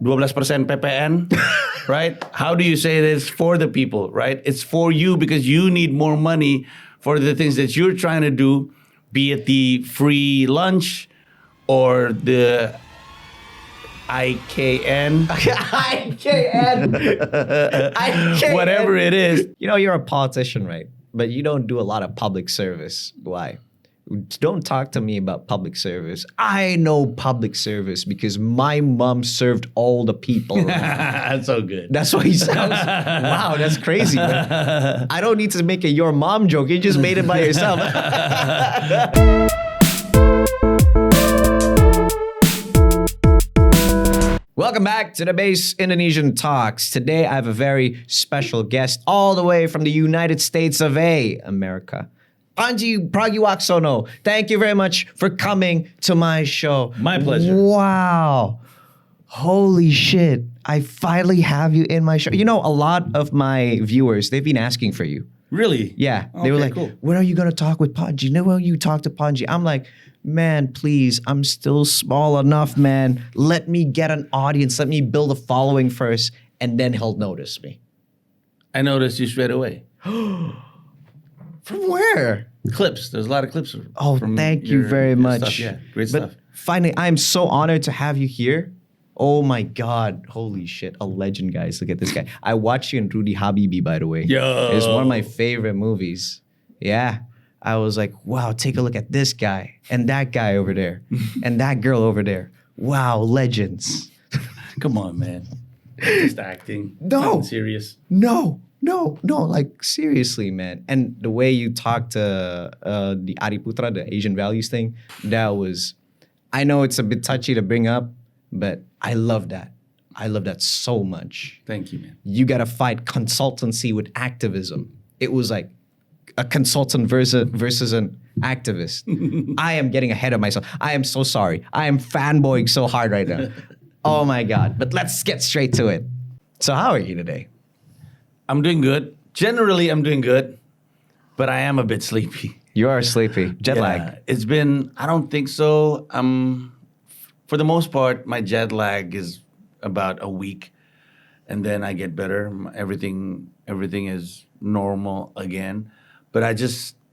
12% PPN, right? How do you say this for the people, right? It's for you because you need more money for the things that you're trying to do, be it the free lunch or the IKN, whatever it is. You know, you're a politician, right? But you don't do a lot of public service. Why? Don't talk to me about public service. I know public service because my mom served all the people. That's so good. That's why he sounds, wow, that's crazy, man. I don't need to make a your mom joke. You just made it by yourself. Welcome back to the Base Indonesian Talks. Today I have a very special guest all the way from the United States of America. Panji Pragiwaksono, thank you very much for coming to my show. My pleasure. Wow. Holy shit. I finally have you in my show. You know, a lot of my viewers, they've been asking for you. Really? Yeah. They were like, cool. when are you going to talk with Panji? When will you talk to Panji? I'm like, man, please, I'm still small enough, man. Let me get an audience. Let me build a following first, and then he'll notice me. I noticed you straight away. From where? Clips. There's a lot of clips. Oh, from thank you very much. Stuff. Yeah, great but stuff. Finally, I'm so honored to have you here. Oh my God. Holy shit. A legend, guys. Look at this guy. I watched you in Rudy Habibi, by the way. Yo. It's one of my favorite movies. Yeah. I was like, wow, take a look at this guy and that guy over there and that girl over there. Wow, legends. Come on, man. Just acting. No. Nothing serious. No, like seriously, man. And the way you talk to the Ariputra, the Asian values thing, that was, I know it's a bit touchy to bring up, but I love that. I love that so much. Thank you, man. You got to fight consultancy with activism. It was like a consultant versus an activist. I am getting ahead of myself. I am so sorry. I am fanboying so hard right now. Oh my God. But let's get straight to it. So how are you today? I'm doing good. Generally, I'm doing good, but I am a bit sleepy. You are sleepy. Jet lag. It's been, I don't think so. For the most part, my jet lag is about a week, and then I get better. Everything is normal again. But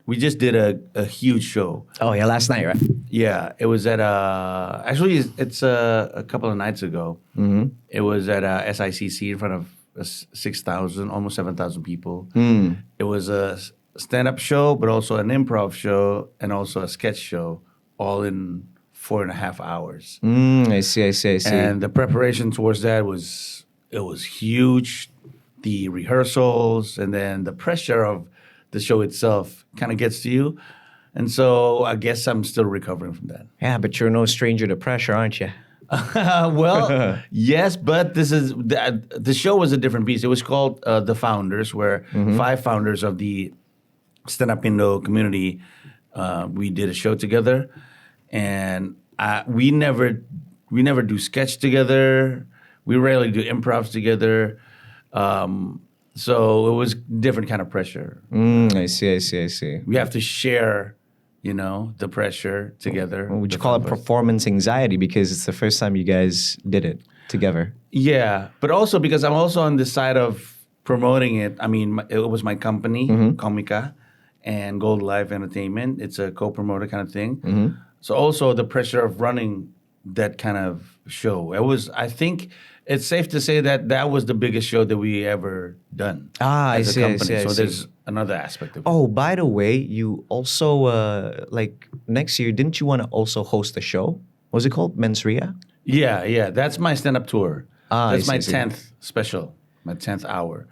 we just did a huge show. Oh yeah, last night, right? Yeah, it was at actually it's a couple of nights ago. Mm-hmm. It was at SICC in front of 6,000, almost 7,000 people. It was a stand-up show, but also an improv show and also a sketch show, all in 4.5 hours. I see. And the preparation towards that was huge. The rehearsals and then the pressure of the show itself kind of gets to you. And so I guess I'm still recovering from that. Yeah, but you're no stranger to pressure, aren't you? Well, yes, but the show was a different piece. It was called The Founders, where 5 founders of the stand-up Indo community, we did a show together. And we never do sketch together. We rarely do improvs together. So it was different kind of pressure. I see. We have to share, the pressure together. Would you call it performance anxiety because it's the first time you guys did it together? Yeah, but also because I'm also on the side of promoting it. I mean, it was my company, Comica, and Gold Life Entertainment. It's a co-promoter kind of thing. So also the pressure of running that kind of show. I think it's safe to say that was the biggest show that we ever done as a company. So there's another aspect of it. Oh, by the way, you also, next year, didn't you want to also host a show? What was it called? Mensria? Yeah. That's my stand-up tour. That's my see. 10th special, my 10th hour.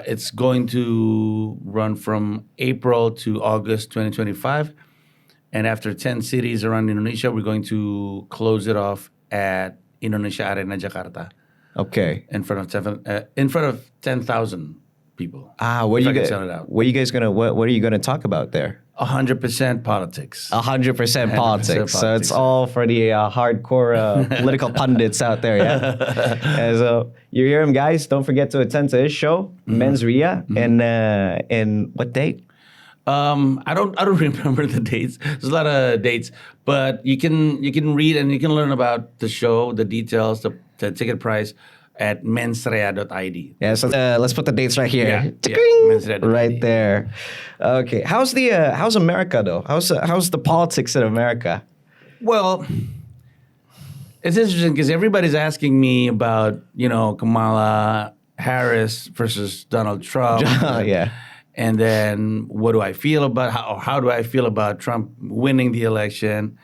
It's going to run from April to August 2025. And after 10 cities around Indonesia, we're going to close it off at Indonesia Arena Jakarta. Okay. In front of 10,000 people. What are you gonna talk about there? 100% politics. 100% politics. So it's all for the hardcore political pundits out there, yeah? And so you hear him, guys. Don't forget to attend to his show, Men's Ria, and what date? I don't remember the dates. There's a lot of dates, but you can read and you can learn about the show, the details, the the ticket price at mensrea.id. Yeah, so let's put the dates right here. Yeah, Ching! mensrea.id. Right there. Okay, how's America though? How's the politics in America? Well, it's interesting because everybody's asking me about, Kamala Harris versus Donald Trump. Yeah. And then what do I feel about, how do I feel about Trump winning the election?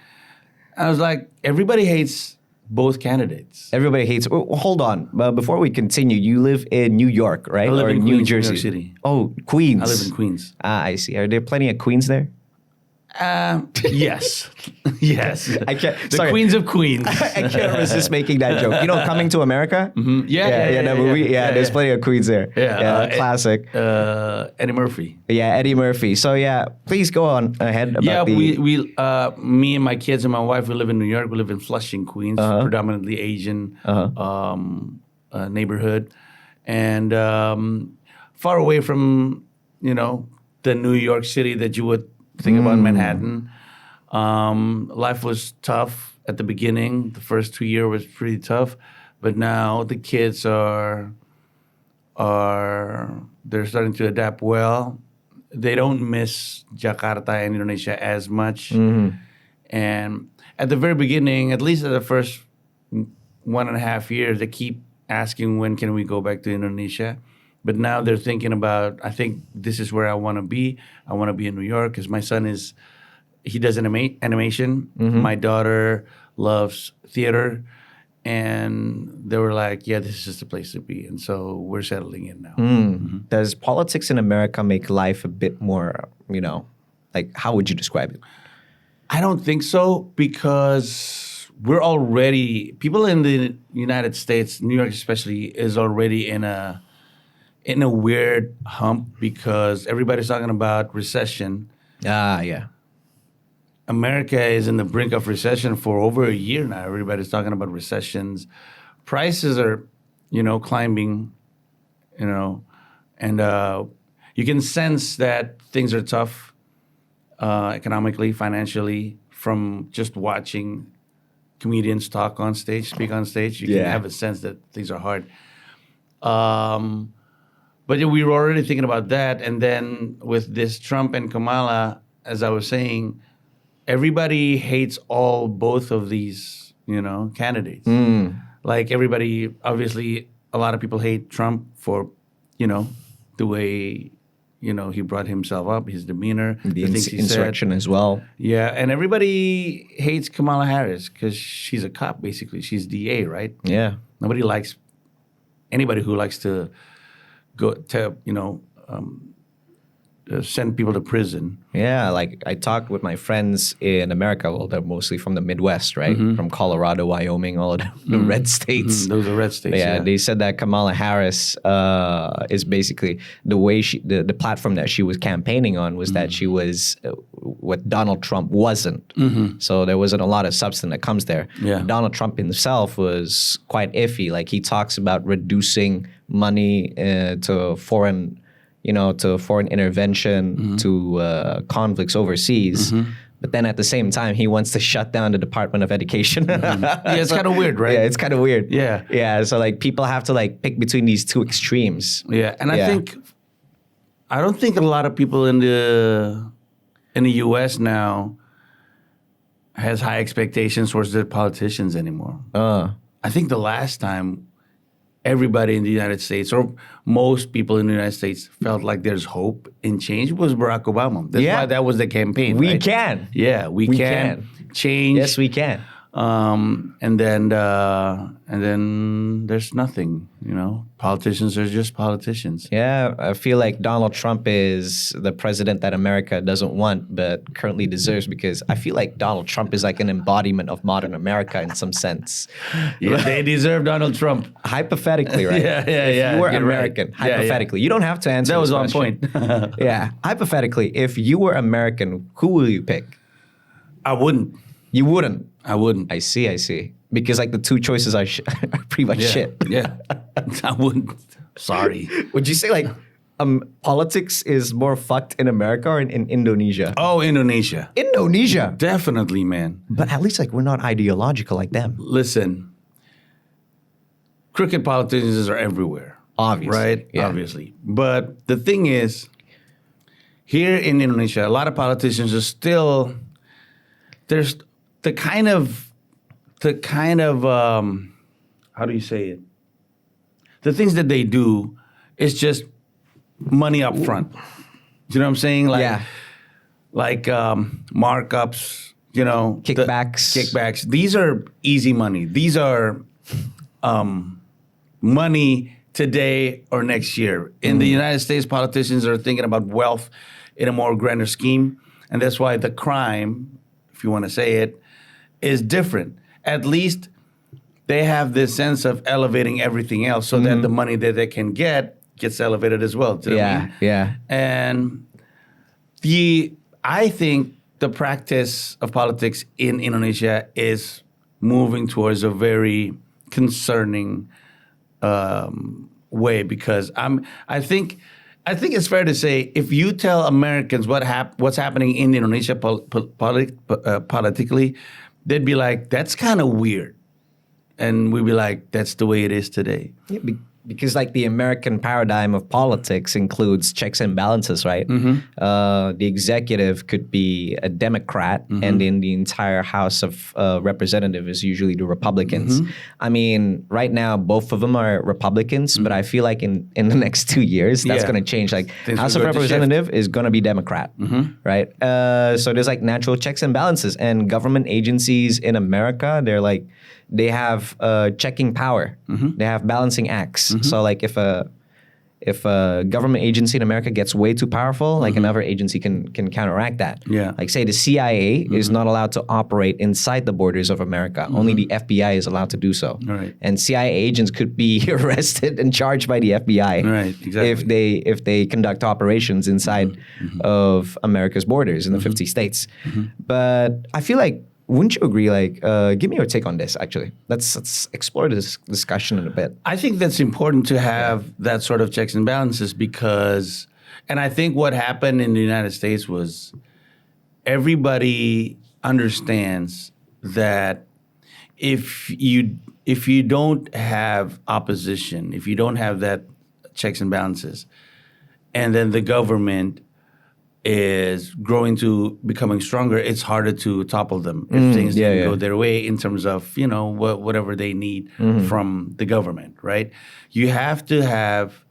I was like, everybody hates both candidates. Everybody hates. Hold on, before we continue, you live in New York, right? I live or in New Queens, New Jersey. York City. Oh, Queens. I live in Queens. Ah, I see. Are there plenty of queens there? Yes. Yes. I can't. The sorry. Queens of Queens. I can't resist making that joke. Coming to America. Mm-hmm. Yeah, that movie. Yeah, there's plenty of queens there. Yeah, classic. Eddie Murphy. Yeah, Eddie Murphy. So yeah, please go on ahead about Yeah, the. me and my kids and my wife, we live in New York. We live in Flushing, Queens, predominantly Asian neighborhood, and far away from the New York City that you would think about Manhattan. Life was tough at the beginning. The first 2 years was pretty tough, but now the kids they're starting to adapt well. They don't miss Jakarta and Indonesia as much. And at the very beginning, at least at the first 1.5 years, they keep asking, when can we go back to Indonesia? But now they're thinking about, I think this is where I want to be. I want to be in New York because my son he does animation. My daughter loves theater. And they were like, yeah, this is the place to be. And so we're settling in now. Does politics in America make life a bit more, like how would you describe it? I don't think so because people in the United States, New York especially, is already in a weird hump because everybody's talking about recession. Yeah. America is in the brink of recession for over a year now. Everybody's talking about recessions. Prices are, climbing, and you can sense that things are tough economically, financially, from just watching comedians speak on stage. You can have a sense that things are hard. But we were already thinking about that. And then with this Trump and Kamala, as I was saying, everybody hates both of these, candidates. Like everybody, obviously, a lot of people hate Trump for, the way, he brought himself up, his demeanor, The things he insurrection said. as well. Yeah, and everybody hates Kamala Harris because she's a cop, basically. She's DA, right? Yeah. Nobody likes anybody who likes to go to, send people to prison. Yeah, like I talked with my friends in America. Well, they're mostly from the Midwest, right? From Colorado, Wyoming, all of the red states. Those are red states. Yeah, they said that Kamala Harris is basically the way the platform that she was campaigning on was that she was what Donald Trump wasn't. So there wasn't a lot of substance that comes there. Yeah. Donald Trump himself was quite iffy. Like he talks about reducing money to foreign intervention, to conflicts overseas. But then at the same time, he wants to shut down the Department of Education. Yeah, it's kind of weird, right? Yeah, it's kind of weird. Yeah. Yeah, so like people have to like pick between these two extremes. Yeah, and I don't think a lot of people in the U.S. now has high expectations towards their politicians anymore. I think the last time everybody in the United States, or most people in the United States, felt like there's hope in change was Barack Obama. That's why that was the campaign. We right? can. Yeah, we can change. Yes, we can. And then there's nothing. Politicians are just politicians. Yeah, I feel like Donald Trump is the president that America doesn't want, but currently deserves, because I feel like Donald Trump is like an embodiment of modern America in some sense. Yeah, they deserve Donald Trump. Hypothetically, right? Yeah. If you were You're American, right. Yeah, hypothetically, you don't have to answer. That was this on question. point. Yeah, hypothetically, if you were American, who will you pick? I wouldn't. You wouldn't. I wouldn't. I see. Because like the two choices are pretty much shit. Yeah. I wouldn't. Sorry. Would you say like politics is more fucked in America or in Indonesia? Oh, Indonesia. crooked politicians are everywhere. Obviously. Right? Yeah. Obviously. But the thing is, here in Indonesia, a lot of politicians are still, there's the kind of, how do you say it? The things that they do is just money up front. Do you know what I'm saying? Like, Yeah. like markups, you know. Kickbacks. These are easy money. These are money today or next year. In the United States, politicians are thinking about wealth in a more grander scheme. And that's why the crime, if you want to say it, is different. At least they have this sense of elevating everything else so that the money that they can get gets elevated as well. Do you know what I mean? Yeah. And I think the practice of politics in Indonesia is moving towards a very concerning way, because I think it's fair to say, if you tell Americans what's happening in Indonesia politically, they'd be like, "That's kind of weird," and we'd be like, "That's the way it is today." Yeah, because like the American paradigm of politics includes checks and balances, right? The executive could be a Democrat, and in the entire House of Representatives is usually the Republicans. I mean, right now both of them are Republicans, but I feel like in the next 2 years that's Yeah. going to change. Like Things House are of going to shift. Representative is going to be Democrat, right? So there's like natural checks and balances, and government agencies in America, they have checking power. They have balancing acts. So like if a government agency in America gets way too powerful, like another agency can counteract that. Yeah. Like say the CIA is not allowed to operate inside the borders of America. Only the FBI is allowed to do so. Right. And CIA agents could be arrested and charged by the FBI. Right, exactly. If they conduct operations inside of America's borders in the 50 states. But I feel like, wouldn't you agree? Like, give me your take on this. Actually, let's explore this discussion in a bit. I think that's important to have that sort of checks and balances, because, and I think what happened in the United States was everybody understands that if you don't have opposition, if you don't have that checks and balances, and then the government is growing to becoming stronger, it's harder to topple them if things didn't go their way in terms of, you know, whatever they need from the government, right? You have to have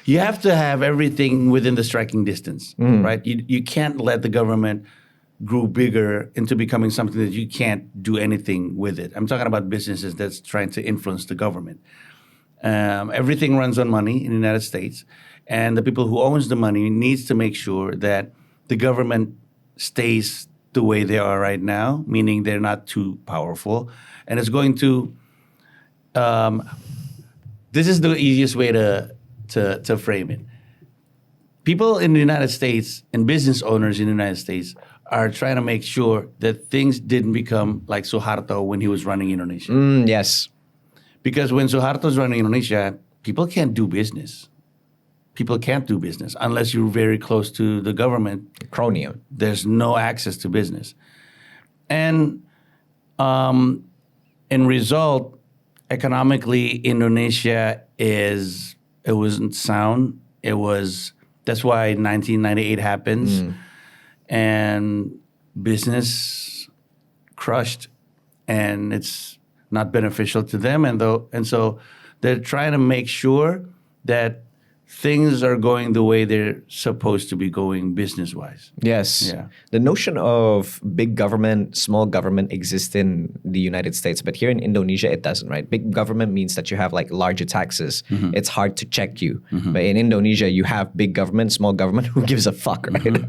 you have to have everything within the striking distance, right? You can't let the government grow bigger into becoming something that you can't do anything with it. I'm talking about businesses that's trying to influence the government. Everything runs on money in the United States. And the people who owns the money needs to make sure that the government stays the way they are right now, meaning they're not too powerful. And it's going to, this is the easiest way to frame it. People in the United States and business owners in the United States are trying to make sure that things didn't become like Suharto when he was running Indonesia. Yes. Because when Suharto's running Indonesia, people can't do business. People can't do business unless you're very close to the government. Cronium. There's no access to business. And in result, economically, Indonesia it wasn't sound. That's why 1998 happens. And business crushed, and it's not beneficial to them. And so they're trying to make sure that things are going the way they're supposed to be going business-wise. Yes. Yeah. The notion of big government, small government exists in the United States, but here in Indonesia, it doesn't, right? Big government means that you have like larger taxes. It's hard to check you. But in Indonesia, you have big government, small government. Who gives a fuck, right?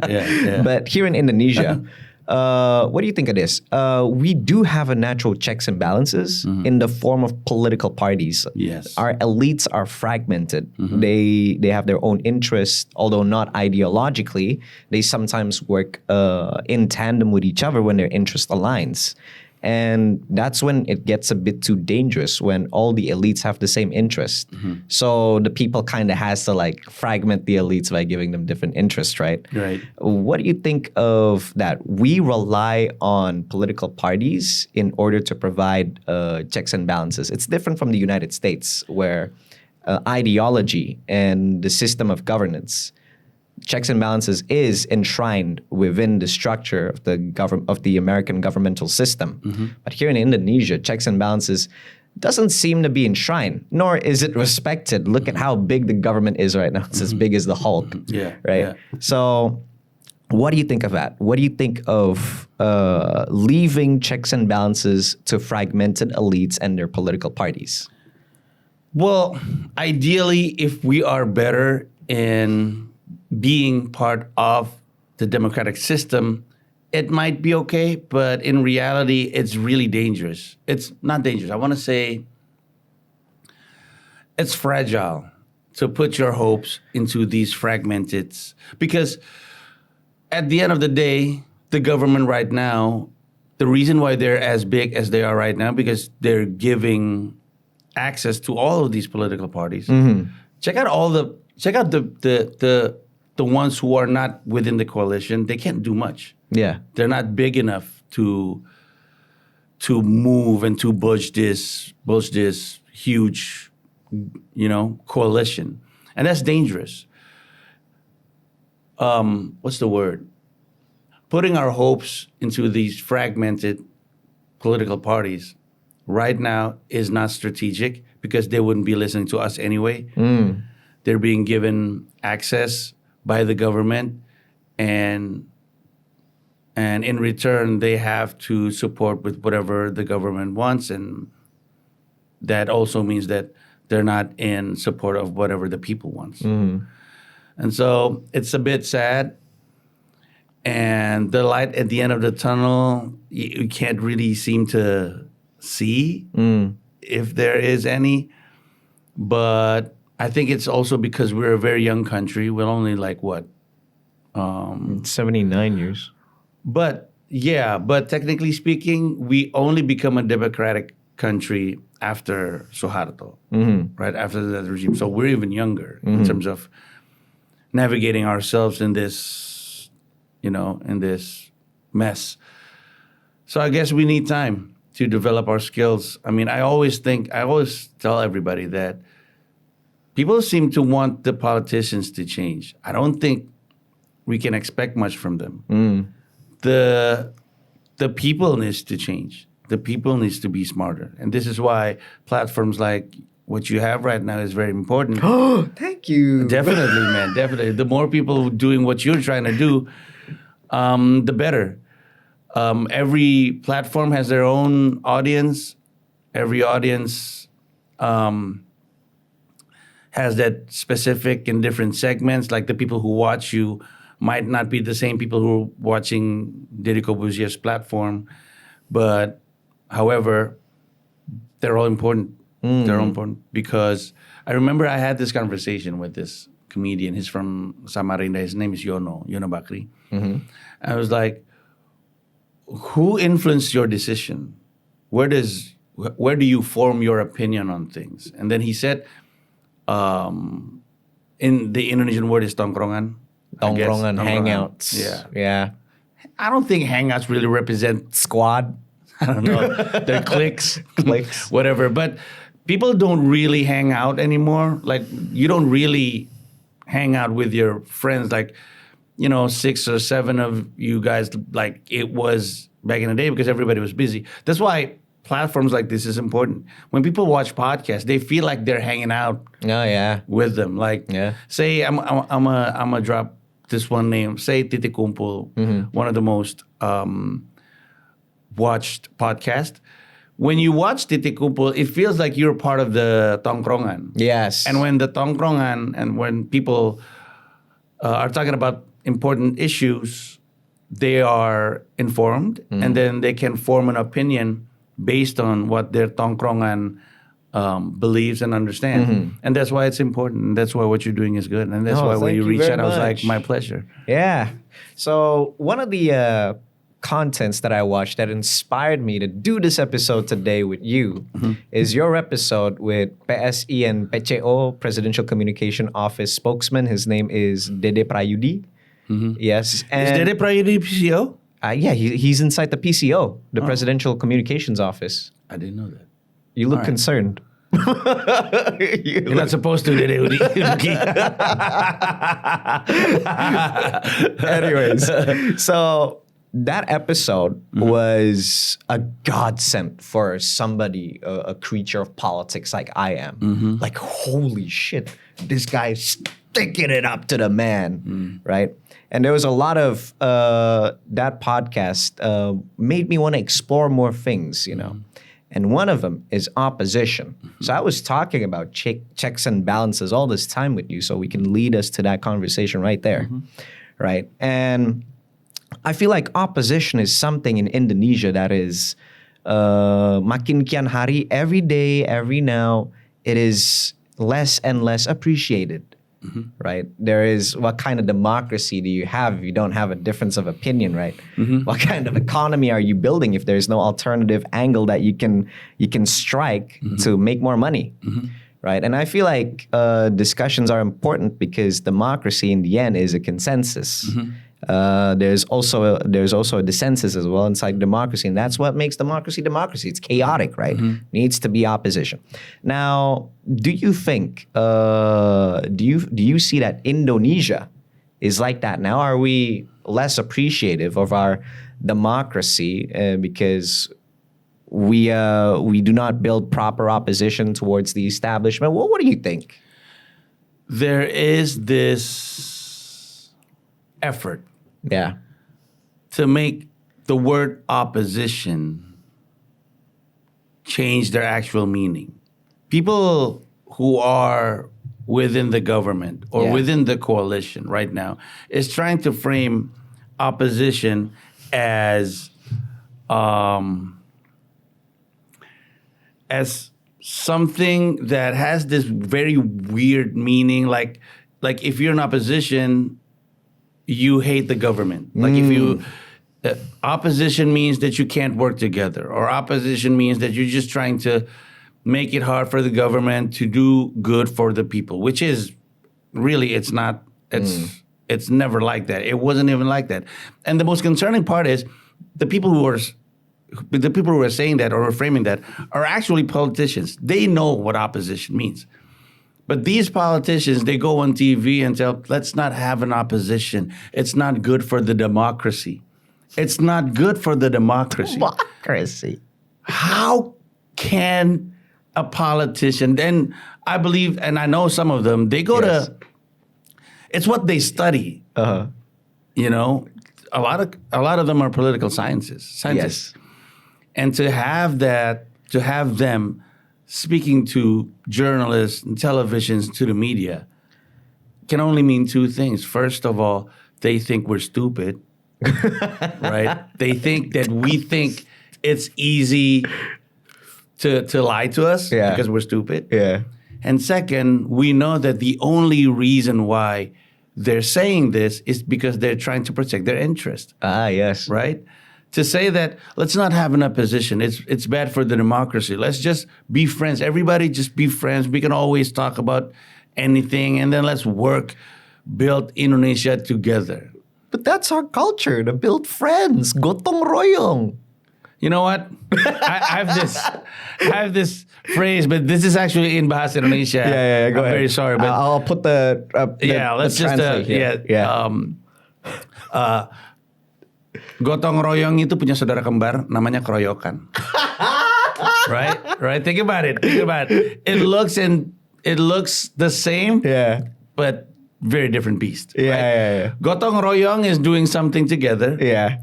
Yeah. But here in Indonesia, what do you think of this? We do have a natural checks and balances in the form of political parties. Yes. Our elites are fragmented. They have their own interests, although not ideologically. They sometimes work in tandem with each other when their interest aligns. And that's when it gets a bit too dangerous, when all the elites have the same interest. So the people kind of has to like fragment the elites by giving them different interests, right? Right. What do you think of that? We rely on political parties in order to provide checks and balances. It's different from the United States, where ideology and the system of governance, checks and balances, is enshrined within the structure of the American governmental system. But here in Indonesia, checks and balances doesn't seem to be enshrined, nor is it respected. Look at how big the government is right now. It's as big as the Hulk. Yeah. Right. Yeah. So what do you think of that? What do you think of leaving checks and balances to fragmented elites and their political parties? Well, ideally, if we are better in being part of the democratic system, it might be okay, but in reality, it's really dangerous. It's not dangerous. I want to say it's fragile to put your hopes into these fragmented, because at the end of the day, the government right now, the reason why they're as big as they are right now, because they're giving access to all of these political parties. Check out the ones who are not within the coalition. They can't do much. Yeah. They're not big enough to move and to budge this huge, coalition, and that's dangerous. What's the word? Putting our hopes into these fragmented political parties right now is not strategic, because they wouldn't be listening to us anyway. They're being given access by the government, and in return they have to support with whatever the government wants, and that also means that they're not in support of whatever the people wants. And so it's a bit sad, and the light at the end of the tunnel, you can't really seem to see if there is any. But I think it's also because we're a very young country. We're only like what? 79 years. But technically speaking, we only become a democratic country after Suharto, right? After that regime. So we're even younger in terms of navigating ourselves in this, in this mess. So I guess we need time to develop our skills. I mean, I always tell everybody that people seem to want the politicians to change. I don't think we can expect much from them. The people needs to change. The people needs to be smarter. And this is why platforms like what you have right now is very important. Oh, thank you. Definitely, man. Definitely. The more people doing what you're trying to do, the better. Every platform has their own audience. Every audience has that specific in different segments. Like the people who watch you might not be the same people who are watching Deddy Corbuzier's platform, but however, they're all important. They're all important, because I remember I had this conversation with this comedian. He's from Samarinda. His name is Yono Bakri. I was like, who influenced your decision? Where do you form your opinion on things? And then he said, in the Indonesian word is tongkrongan. Tongkrongan, hangouts. Yeah. I don't think hangouts really represent Squad. I don't know. They're cliques, whatever. But people don't really hang out anymore. Like, you don't really hang out with your friends. Like, 6 or 7 of you guys, like it was back in the day, because everybody was busy. That's why platforms like this is important. When people watch podcasts, they feel like they're hanging out. Oh yeah. With them. Like, say I'm a drop this one name. Say Titik Kumpul, one of the most watched podcast. When you watch Titik Kumpul, it feels like you're part of the tongkrongan. Yes. And when the tongkrongan and when people are talking about important issues, they are informed, and then they can form an opinion based on what their tongkrongan believes and understands. And that's why it's important. And that's why what you're doing is good. And that's why when you reach out, I was like, my pleasure. Yeah. So one of the contents that I watched that inspired me to do this episode today with you is your episode with PSI and PCO, Presidential Communication Office spokesman. His name is Dede Prayudi. Yes. Is And Dede Prayudi PCO? yeah, he's inside the PCO, the Presidential Communications Office. I didn't know that. You look All right. concerned. You're not supposed to, Dede Udi. Anyways, so that episode was a godsend for somebody, a creature of politics like I am. Like, holy shit, this guy's sticking it up to the man, right? And there was a lot of that podcast made me want to explore more things, you know. And one of them is opposition. So I was talking about checks and balances all this time with you, so we can lead us to that conversation right there, right? And I feel like opposition is something in Indonesia that is makin kian hari, every day, every now, it is less and less appreciated. Right? There is, what kind of democracy do you have if you don't have a difference of opinion, right? What kind of economy are you building if there's no alternative angle that you can strike to make more money? Right? And I feel like discussions are important because democracy in the end is a consensus. There's also a dissensus as well inside democracy, and that's what makes democracy democracy. It's chaotic, right? Needs to be opposition. Now, do you think? Do you see that Indonesia is like that now? Are we less appreciative of our democracy because we do not build proper opposition towards the establishment? Well, what do you think? There is this effort to make the word opposition change their actual meaning. People who are within the government or within the coalition right now is trying to frame opposition as something that has this very weird meaning, like if you're in opposition, you hate the government. Like if you, opposition means that you can't work together, or opposition means that you're just trying to make it hard for the government to do good for the people, which is really, it's not, it's never like that. It wasn't even like that. And the most concerning part is the people who are saying that or framing that are actually politicians. They know what opposition means. But these politicians, they go on TV and tell, let's not have an opposition. It's not good for the democracy. It's not good for the democracy. Democracy. How can a politician, then I believe, and I know some of them, they go to, it's what they study. You know, a lot of them are political scientists. Yes. And to have them speaking to journalists and televisions, to the media, can only mean two things. First of all, they think we're stupid, right? They think that we think it's easy to lie to us because we're stupid. Yeah. And second, we know that the only reason why they're saying this is because they're trying to protect their interest. Yes. Right? To say that, let's not have an opposition. It's bad for the democracy. Let's just be friends. Everybody just be friends. We can always talk about anything, and then let's build Indonesia together. But that's our culture, to build friends. Gotong royong. You know what? I have this phrase, but this is actually in Bahasa Indonesia. Yeah, go I'm ahead. very sorry, but I'll put the let's the just translate here. Gotong royong itu punya saudara kembar namanya keroyokan. Right? Think about it. It looks the same, but very different beast. Yeah. Gotong royong is doing something together. Yeah.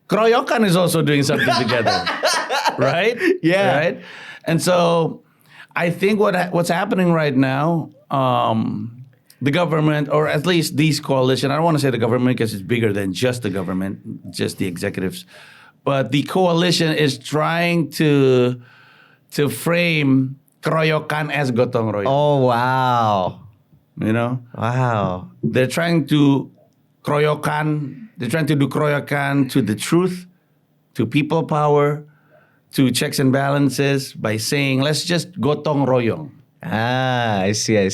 Keroyokan is also doing something together. Right? Yeah. Right? And so I think what's happening right now, the government, or at least these coalition, I don't want to say the government because it's bigger than just the government, just the executives, but the coalition is trying to frame keroyokan as gotong royong. Oh, wow. You know? Wow. They're trying to do keroyokan to the truth, to people power, to checks and balances by saying, let's just gotong royong. I see. I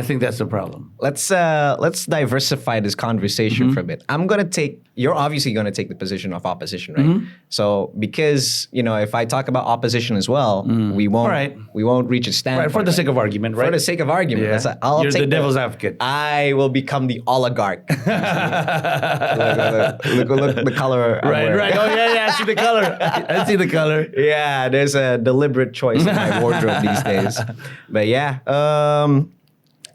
think that's the problem. Let's diversify this conversation from it. You're obviously gonna take the position of opposition, right? So because if I talk about opposition as well, we won't reach a standpoint. Right, for the sake of argument, right? For the sake of argument, Yeah. You're the devil's advocate. I will become the oligarch. look the color. I'm wearing. Right. Oh yeah. I see the color. I see the color. Yeah, there's a deliberate choice in my wardrobe these days. But yeah,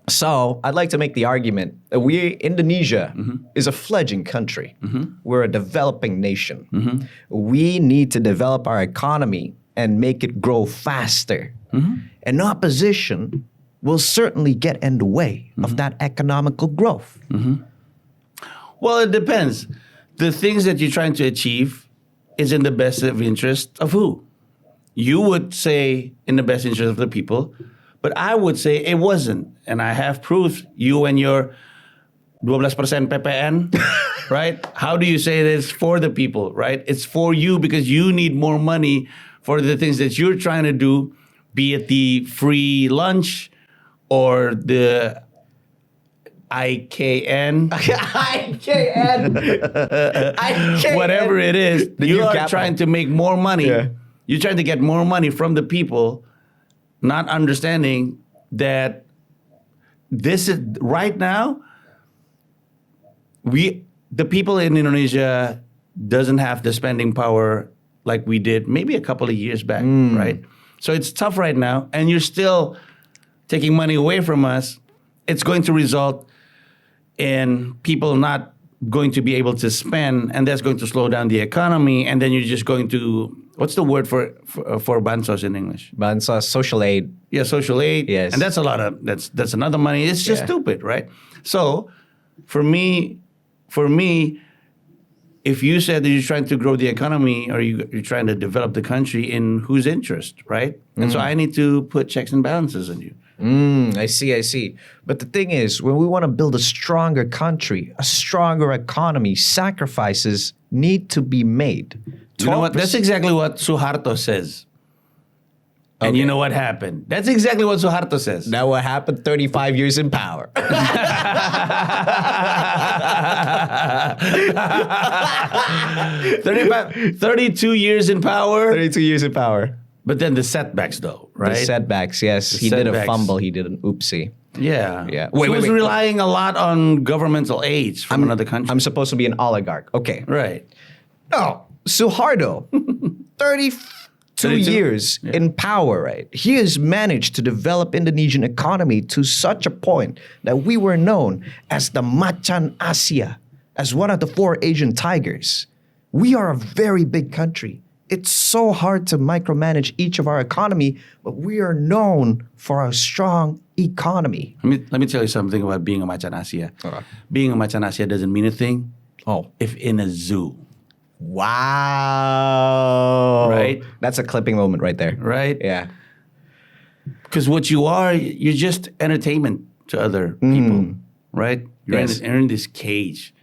so I'd like to make the argument that Indonesia is a fledgling country. We're a developing nation. We need to develop our economy and make it grow faster. And opposition will certainly get in the way of that economical growth. Well, it depends. The things that you're trying to achieve is in the best of interest of who? You would say in the best interest of the people, but I would say it wasn't. And I have proof, you and your 12% PPN, right? How do you say this for the people, right? It's for you because you need more money for the things that you're trying to do, be it the free lunch or the IKN. Whatever it is, you are trying to make more money. Yeah. You're trying to get more money from the people, not understanding that this is right now. The people in Indonesia doesn't have the spending power like we did maybe a couple of years back, right? So it's tough right now, and you're still taking money away from us. It's going to result in people not going to be able to spend, and that's going to slow down the economy. And then you're just going to, what's the word for bansos in English? Bansos, social aid. Yeah, social aid. Yes. And that's a lot of, that's another money. It's just stupid, right? So for me, if you said that you're trying to grow the economy or you're trying to develop the country, in whose interest, right? And so I need to put checks and balances on you. I see. But the thing is, when we want to build a stronger country, a stronger economy, sacrifices need to be made. You know what? That's exactly what Suharto says. And Okay. you know what happened? That's exactly what Suharto says. Now what happened 35 years in power? 32 years in power. 32 years in power. But then the setbacks, though, right? The setbacks, yes. The He did a setbacks. fumble. He did an oopsie. Yeah. Yeah. He Wait, was wait. relying a lot on governmental aids from another country. I'm supposed to be an oligarch. Okay. right. No, Suharto, 32 32? years in power, right? He has managed to develop Indonesian economy to such a point that we were known as the Macan Asia, as one of the 4 Asian tigers. We are a very big country. It's so hard to micromanage each of our economy, but we are known for a strong economy. Let me tell you something about being a Macan Asia. Being a Macan Asia doesn't mean a thing if in a zoo. Wow. Right? That's a clipping moment right there. Right? Yeah. Because what you are, you're just entertainment to other people, right? You're Yes. in this cage.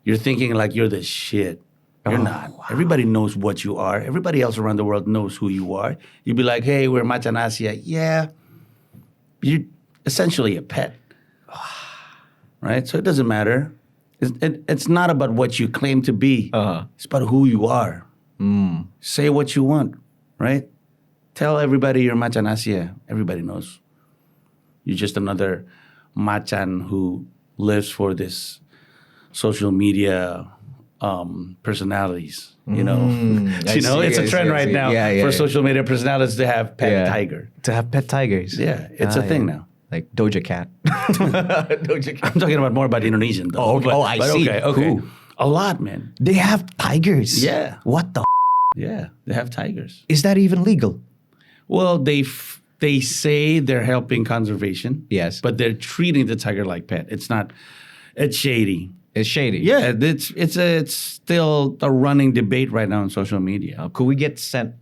You're thinking like you're the shit. You're not. wow. Everybody knows what you are. Everybody else around the world knows who you are. You'd be like, hey, we're Macan Asia. Yeah. You're essentially a pet. Right? So it doesn't matter. It's not about what you claim to be. It's about who you are. Say what you want, right? Tell everybody you're Macan Asia. Everybody knows. You're just another Macan who lives for this social media personalities. You know, I see, it's a I trend see, I right see. now Yeah, for yeah. social media personalities to have pet tiger. To have pet tigers. Yeah, it's a thing now. Like Doja Cat. I'm talking about more about Indonesian though. Oh, okay. I see. Okay. Who? A lot, man. They have tigers. Yeah. What the? Yeah, they have tigers. Is that even legal? Well, they say they're helping conservation. Yes. But they're treating the tiger like pet. It's not. It's shady. It's shady. Yeah, it's still a running debate right now on social media. Could we get sent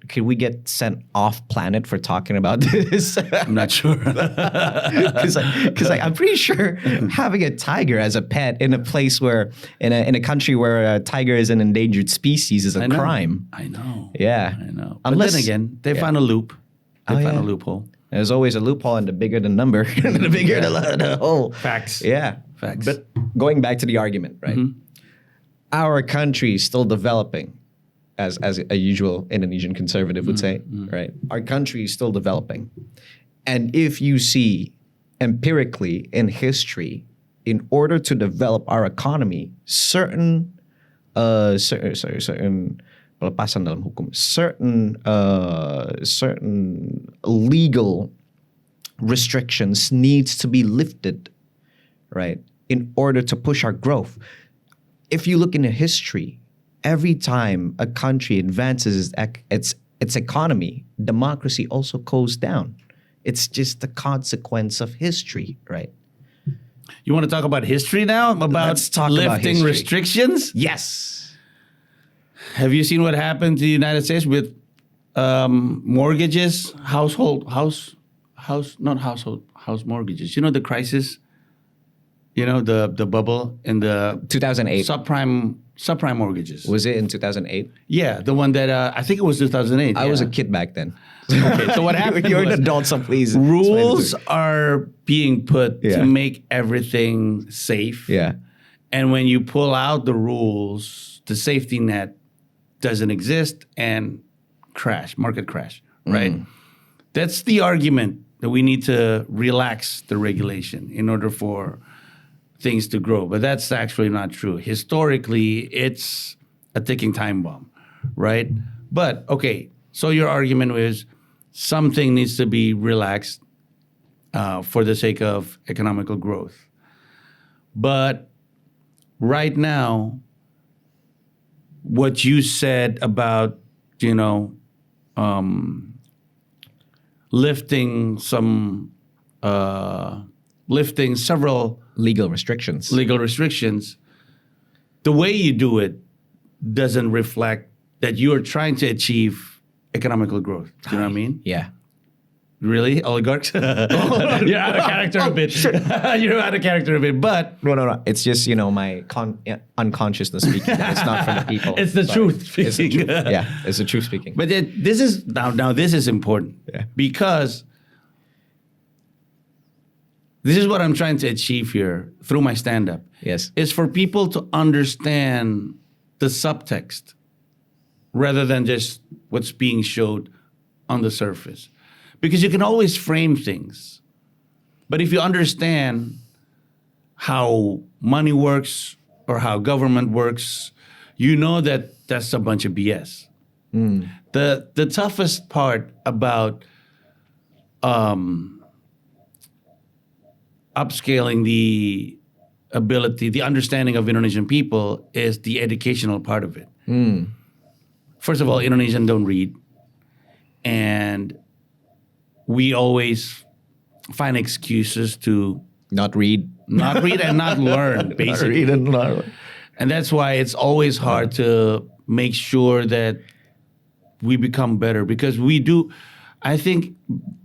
off planet for talking about this? I'm not sure. Because I'm pretty sure having a tiger as a pet in a place where in a country where a tiger is an endangered species is a crime. I know. Yeah, I know. But then again, they found a loop. They found a loophole. There's always a loophole, and the bigger the number, the bigger the hole. Facts. Yeah. Facts. But going back to the argument, right? Our country is still developing, as a usual Indonesian conservative would say, right? Our country is still developing. And if you see empirically in history, in order to develop our economy, certain pelepasan dalam hukum, certain legal restrictions needs to be lifted, right, in order to push our growth. If you look into history, every time a country advances its economy, democracy also goes down. It's just the consequence of history, right? You want to talk about history now? Let's talk about lifting history. restrictions? Yes. Have you seen what happened to the United States with mortgages, house mortgages? You know the crisis. You know the bubble in the 2008. subprime mortgages. Was it in 2008? Yeah, the one that I think it was 2008. I was a kid back then. Okay, so what happened? You're an was adult, so please. rules are being put Yeah. to make everything safe. Yeah. And when you pull out the rules, the safety net doesn't exist and market crash, right? That's the argument that we need to relax the regulation in order for things to grow. But that's actually not true. Historically, it's a ticking time bomb, right? But, okay, so your argument is something needs to be relaxed for the sake of economical growth. But right now, what you said about, lifting several Legal restrictions. legal restrictions, the way you do it doesn't reflect that you are trying to achieve economical growth. Do you know what I mean? Yeah. Really, oligarchs? You're out of character a bit. You're out of character a bit, but No. It's just, my unconsciousness speaking. It's not from the people. it's the Sorry. truth It's the speaking. truth. Yeah, it's the truth speaking. But this is now this is important because this is what I'm trying to achieve here through my stand-up. Yes. Is for people to understand the subtext rather than just what's being showed on the surface. Because you can always frame things. But if you understand how money works or how government works, you know that that's a bunch of BS. The toughest part about upscaling the understanding of Indonesian people is the educational part of it. First of all, Indonesians don't read. And we always find excuses to Not read. and not learn, basically. and not learn. And that's why it's always hard to make sure that we become better because we do. I think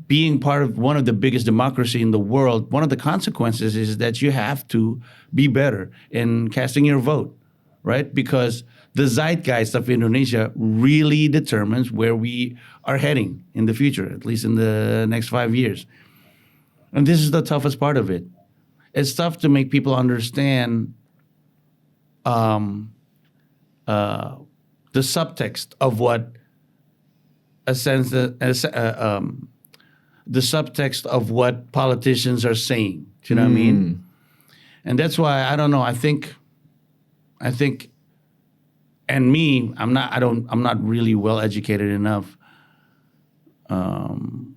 being part of one of the biggest democracy in the world, one of the consequences is that you have to be better in casting your vote, right? Because the zeitgeist of Indonesia really determines where we are heading in the future, at least in the next 5 years. And this is the toughest part of it. It's tough to make people understand the subtext of what the subtext of what politicians are saying. Do you know what I mean? And that's why I don't know. I think, and me, I'm not really well educated enough. Have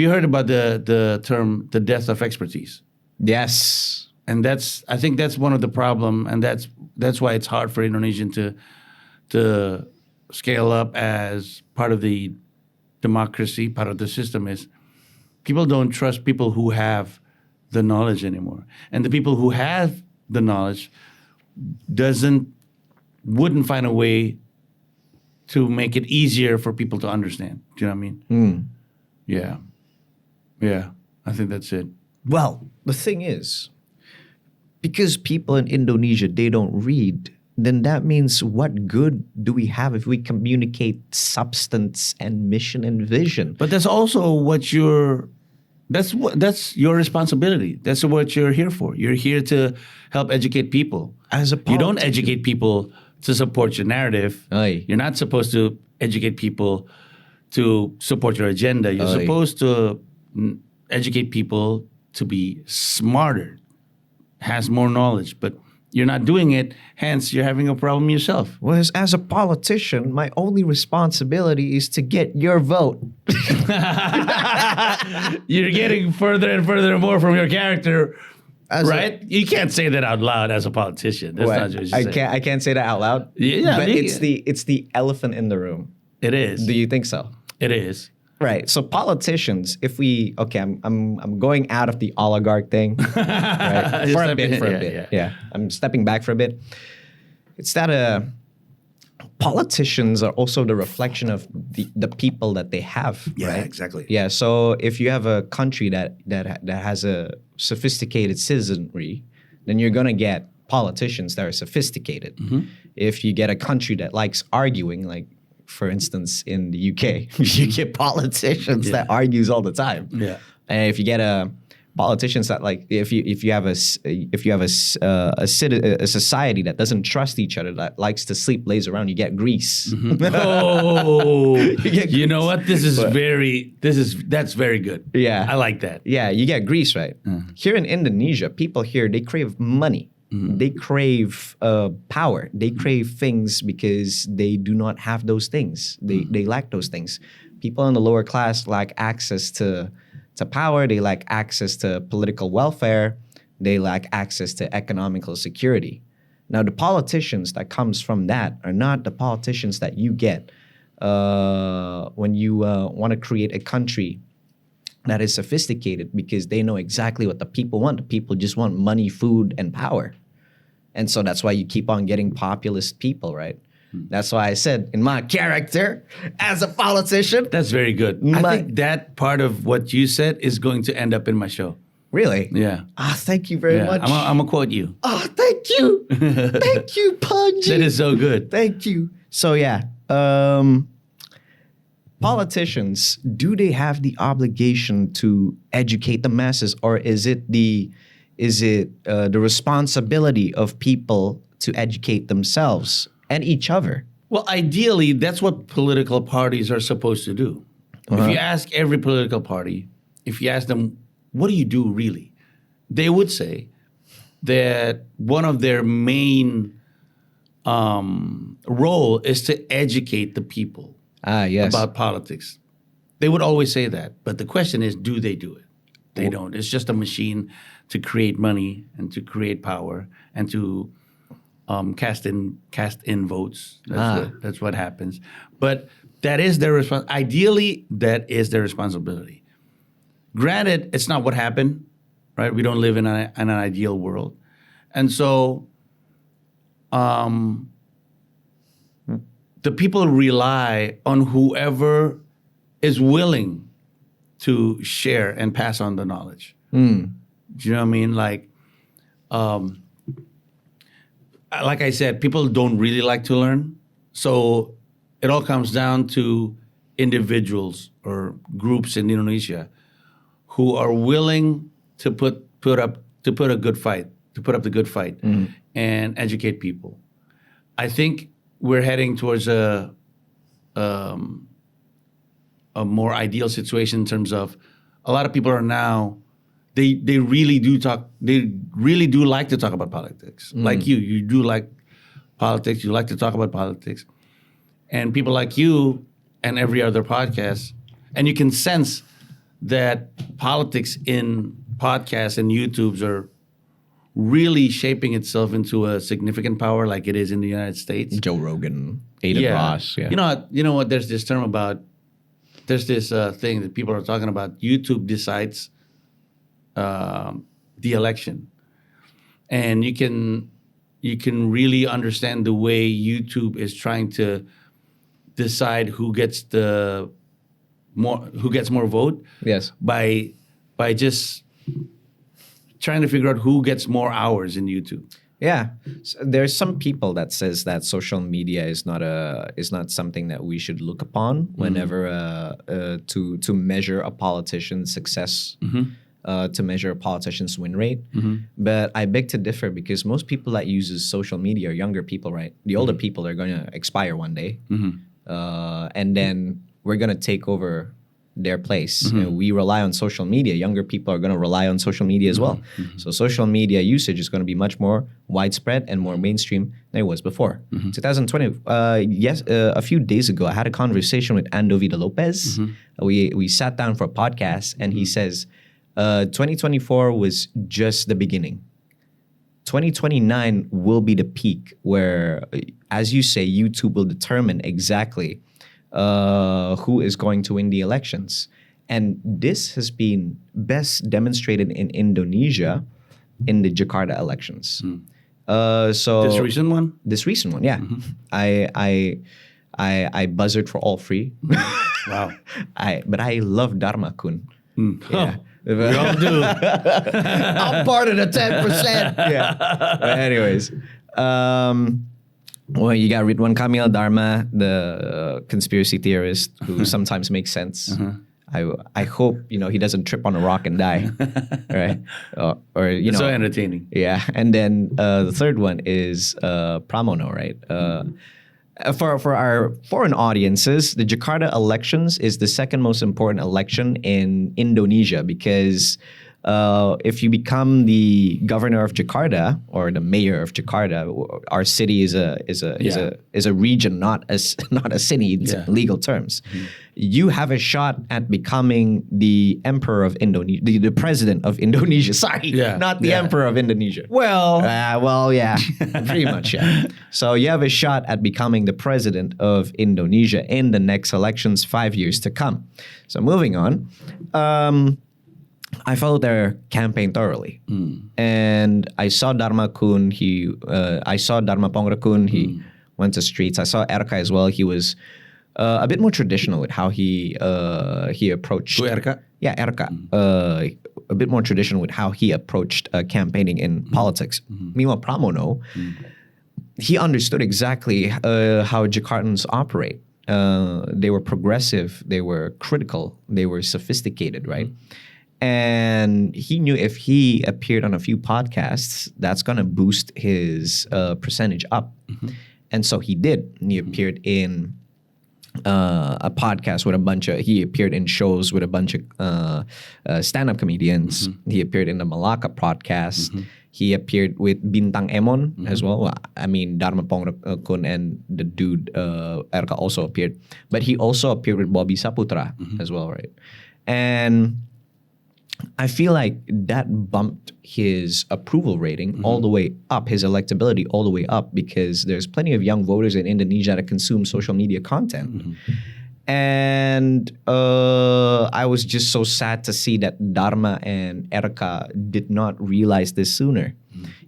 you heard about the term the death of expertise? Yes. And I think that's one of the problem, and that's why it's hard for Indonesian to scale up as part of the democracy, part of the system is people don't trust people who have the knowledge anymore. And the people who have the knowledge wouldn't find a way to make it easier for people to understand. Do you know what I mean? Yeah. Yeah. I think that's it. Well, the thing is, because people in Indonesia, they don't read, then that means what good do we have if we communicate substance and mission and vision? But that's also that's your responsibility. That's what you're here for. You're here to help educate people. As a You don't politician. educate people to support your narrative. Aye. You're not supposed to educate people to support your agenda. You're Aye. supposed to educate people to be smarter, has more knowledge, but you're not doing it, hence you're having a problem yourself. Whereas as a politician, my only responsibility is to get your vote. You're getting further and further and more from your character, right? You can't say that out loud as a politician. That's not what you say. I can't say that out loud. Yeah, but you it's the elephant in the room. It is. Do you think so? It is. Right. So politicians, if we I'm going out of the oligarch thing, right? For a bit. Yeah. I'm stepping back for a bit. It's that politicians are also the reflection of the people that they have. Yeah, right? exactly. Yeah. So if you have a country that has a sophisticated citizenry, then you're gonna get politicians that are sophisticated. If you get a country that likes arguing, like for instance in the UK, you get politicians that argues all the time. Yeah. And if you get politicians that like if you have a society that doesn't trust each other, that likes to sleep lays around, you get Greece. Oh, you know what? That's very good. Yeah. I like that. Yeah, you get Greece, right? Here in Indonesia, people here, they crave money. They crave power. They crave things because they do not have those things. They lack those things. People in the lower class lack access to power. They lack access to political welfare. They lack access to economical security. Now, the politicians that comes from that are not the politicians that you get when you want to create a country that is sophisticated, because they know exactly what the people want. The people just want money, food, and power. And so that's why you keep on getting populist people, right? That's why I said, in my character as a politician. That's very good. I think that part of what you said is going to end up in my show. Really? Yeah. Thank you very much. I'm going to quote you. Thank you. Thank you, Panji. That is so good. Thank you. So yeah, politicians, do they have the obligation to educate the masses, or is it the responsibility of people to educate themselves and each other? Well, ideally, that's what political parties are supposed to do. If you ask every political party, if you ask them, what do you do really? They would say that one of their main role is to educate the people Yes. about politics. They would always say that. But the question is, do they do it? They don't. It's just a machine to create money and to create power and to cast in votes. That's what happens. But that is their ideally, that is their responsibility. Granted, it's not what happened, right? We don't live in an ideal world. And so the people rely on whoever is willing to share and pass on the knowledge. Do you know what I mean? Like I said, people don't really like to learn. So it all comes down to individuals or groups in Indonesia who are willing to put up the good fight and educate people. I think we're heading towards a more ideal situation in terms of a lot of people are now they really do like to talk about politics. Like you do like politics, you like to talk about politics. And people like you and every other podcast, and you can sense that politics in podcasts and YouTubes are really shaping itself into a significant power like it is in the United States. Joe Rogan, Ada Ross. Yeah. You know what? There's this term about. There's this thing that people are talking about. YouTube decides the election, and you can really understand the way YouTube is trying to decide who gets more vote. Yes. By just trying to figure out who gets more hours in YouTube. Yeah, there's some people that says that social media is not something that we should look upon whenever to measure a politician's success, to measure a politician's win rate. But I beg to differ because most people that uses social media are younger people, right? The older people are going to expire one day, and then we're going to take over their place. We rely on social media. Younger people are going to rely on social media as well. So social media usage is going to be much more widespread and more mainstream than it was before. 2020, a few days ago, I had a conversation with Ando Vida Lopez. We sat down for a podcast, and he says, 2024 was just the beginning. 2029 will be the peak where, as you say, YouTube will determine exactly who is going to win the elections. And this has been best demonstrated in Indonesia in the Jakarta elections. So This recent one? This recent one, yeah. I buzzed for all three. Wow. But I love Dharma Kun. Yeah. We all do. I'm part of the 10%. Yeah. But anyways, well, you got Ridwan Kamil, Dharma, the conspiracy theorist who sometimes makes sense. I hope he doesn't trip on a rock and die, right? Or It's so entertaining. Yeah, and then the third one is Pramono, right? For our foreign audiences, the Jakarta elections is the second most important election in Indonesia because if you become the governor of Jakarta or the mayor of Jakarta, our city is a region, not a city in legal terms. You have a shot at becoming the emperor of Indonesia, the president of Indonesia. Sorry, not the emperor of Indonesia. Well, yeah, pretty much, yeah. So you have a shot at becoming the president of Indonesia in the next elections 5 years to come. So moving on. I followed their campaign thoroughly, and I saw Dharma Kun. I saw Dharma Pongra Kun. He went to streets. I saw Erka as well. He was a bit more traditional with how he approached. Who, Erka? Yeah, Erka. A bit more traditional with how he approached campaigning in politics. Meanwhile, Pramono, he understood exactly how Jakartans operate. They were progressive. They were critical. They were sophisticated, right? And he knew if he appeared on a few podcasts, that's going to boost his percentage up. And so he did. He appeared in a podcast with he appeared in shows with a bunch of stand-up comedians. He appeared in the Malacca podcast. He appeared with Bintang Emon as well. I mean, Dharma Pongra and the dude Erka also appeared. But he also appeared with Bobby Saputra as well, right? And I feel like that bumped his approval rating all the way up, his electability all the way up, because there's plenty of young voters in Indonesia that consume social media content. And I was just so sad to see that Dharma and Erka did not realize this sooner.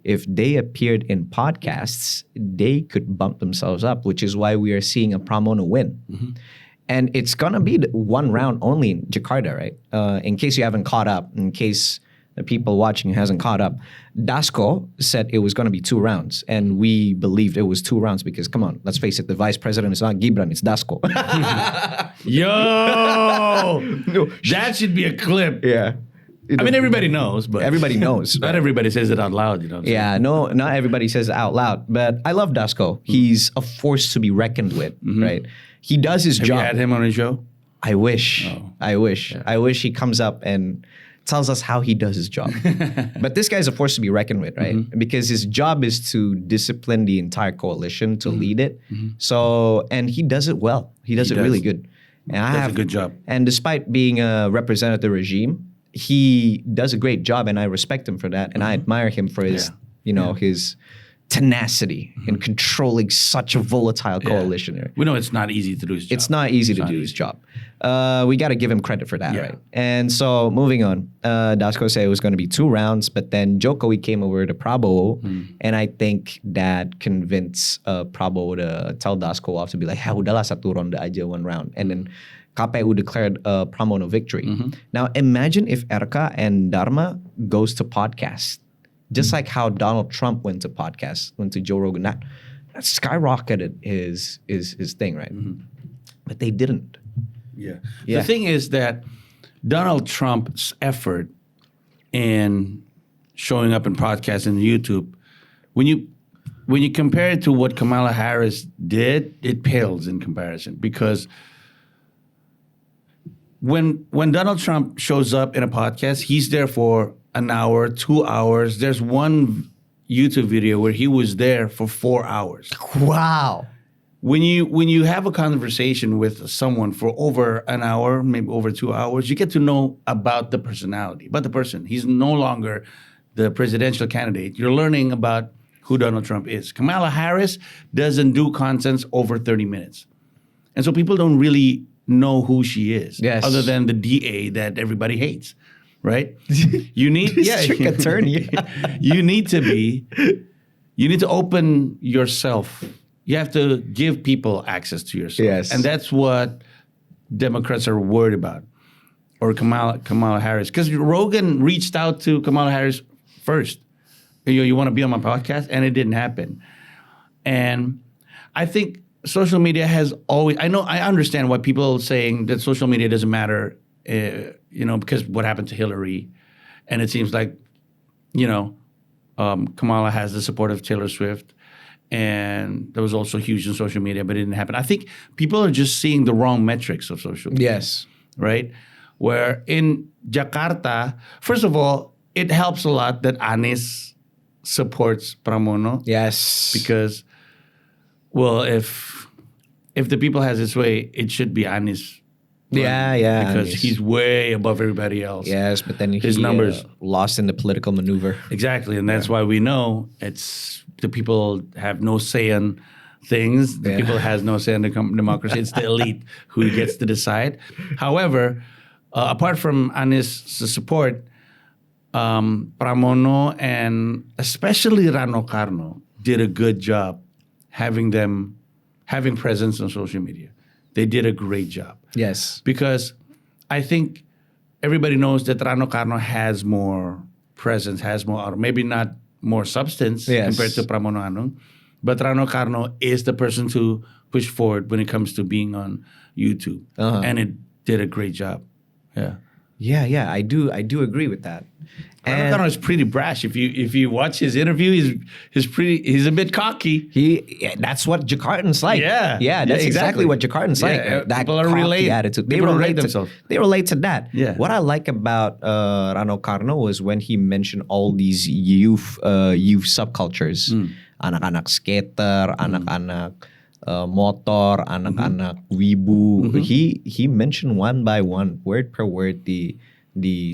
If they appeared in podcasts, they could bump themselves up, which is why we are seeing a Pramono win. And it's going to be one round only in Jakarta, right? In case you haven't caught up, in case the people watching hasn't caught up, Dasko said it was going to be 2 rounds. And we believed it was 2 rounds because, come on, let's face it, the vice president is not Gibran, it's Dasko. Yo! No, that should be a clip. Yeah. I mean, everybody knows, but everybody knows. Not everybody says it out loud, you know. Yeah, no, not everybody says it out loud. But I love Dasko. He's a force to be reckoned with, right? He does his job. Have you had him on his show? I wish. Oh. I wish. Yeah. I wish he comes up and tells us how he does his job. But this guy's a force to be reckoned with, right? Because his job is to discipline the entire coalition, to lead it. So, and he does it well. He does it really good. And he does a good job. And despite being a representative of the regime, he does a great job, and I respect him for that. And I admire him for his, tenacity in controlling such a volatile coalition. Right? We know it's not easy to do his job. It's not easy to do his job. We got to give him credit for that, Yeah. right? And so moving on, Dasko said it was going to be 2 rounds, but then Jokowi came over to Prabowo, and I think that convinced Prabowo to tell Dasko off to be like, "Ha, udahlah 1 ronde aja, 1 round," and then KPU declared Pramono victory. Now imagine if Erka and Dharma goes to podcast, just like how Donald Trump went to podcast, went to Joe Rogan. That skyrocketed his thing, right? But they didn't. Yeah. Yeah. The thing is that Donald Trump's effort in showing up in podcasts and YouTube, when you compare it to what Kamala Harris did, it pales in comparison. Because when Donald Trump shows up in a podcast, he's there for an hour, 2 hours. There's one YouTube video where he was there for 4 hours. Wow. When you have a conversation with someone for over an hour, maybe over 2 hours, you get to know about the personality, about the person. He's no longer the presidential candidate. You're learning about who Donald Trump is. Kamala Harris doesn't do content over 30 minutes. And so people don't really know who she is, Yes. other than the DA that everybody hates, right? You need District attorney. you need to open yourself. You have to give people access to yourself. Yes. And that's what Democrats are worried about. Or Kamala Harris. Because Rogan reached out to Kamala Harris first. You want to be on my podcast? And it didn't happen. And I think social media has always, I understand why people are saying that social media doesn't matter, because what happened to Hillary. And it seems like, Kamala has the support of Taylor Swift. And that was also huge in social media, but it didn't happen. I think people are just seeing the wrong metrics of social media. Yes. Right? Where in Jakarta, first of all, it helps a lot that Anies supports Pramono. Yes. Because, well, if the people has its way, it should be Anies. Yeah. Because Anies. he's way above everybody else. Yes, but then His he numbers. lost in the political maneuver. Exactly, and that's why we know it's the people have no say on things. The people has no say in the democracy. It's the elite who gets to decide. However, apart from Anies' support, Pramono and especially Rano Karno did a good job having presence on social media. They did a great job. Yes. Because I think everybody knows that Rano Karno has more presence, has more, maybe not more substance compared to Pramono Anung, but Rano Karno is the person to push forward when it comes to being on YouTube. And it did a great job. Yeah. Yeah, I do agree with that. Rano Karno is pretty brash. If you watch his interview, he's a bit cocky. That's what Jakartans like. Yeah. That's exactly what Jakartans like. That people are cocky relate. attitude. They People relate themselves. They relate to that. Yeah. What I like about Rano Karno was when he mentioned all these youth subcultures, anak-anak skater, anak-anak motor, anak-anak wibu. He mentioned one by one, word per word, the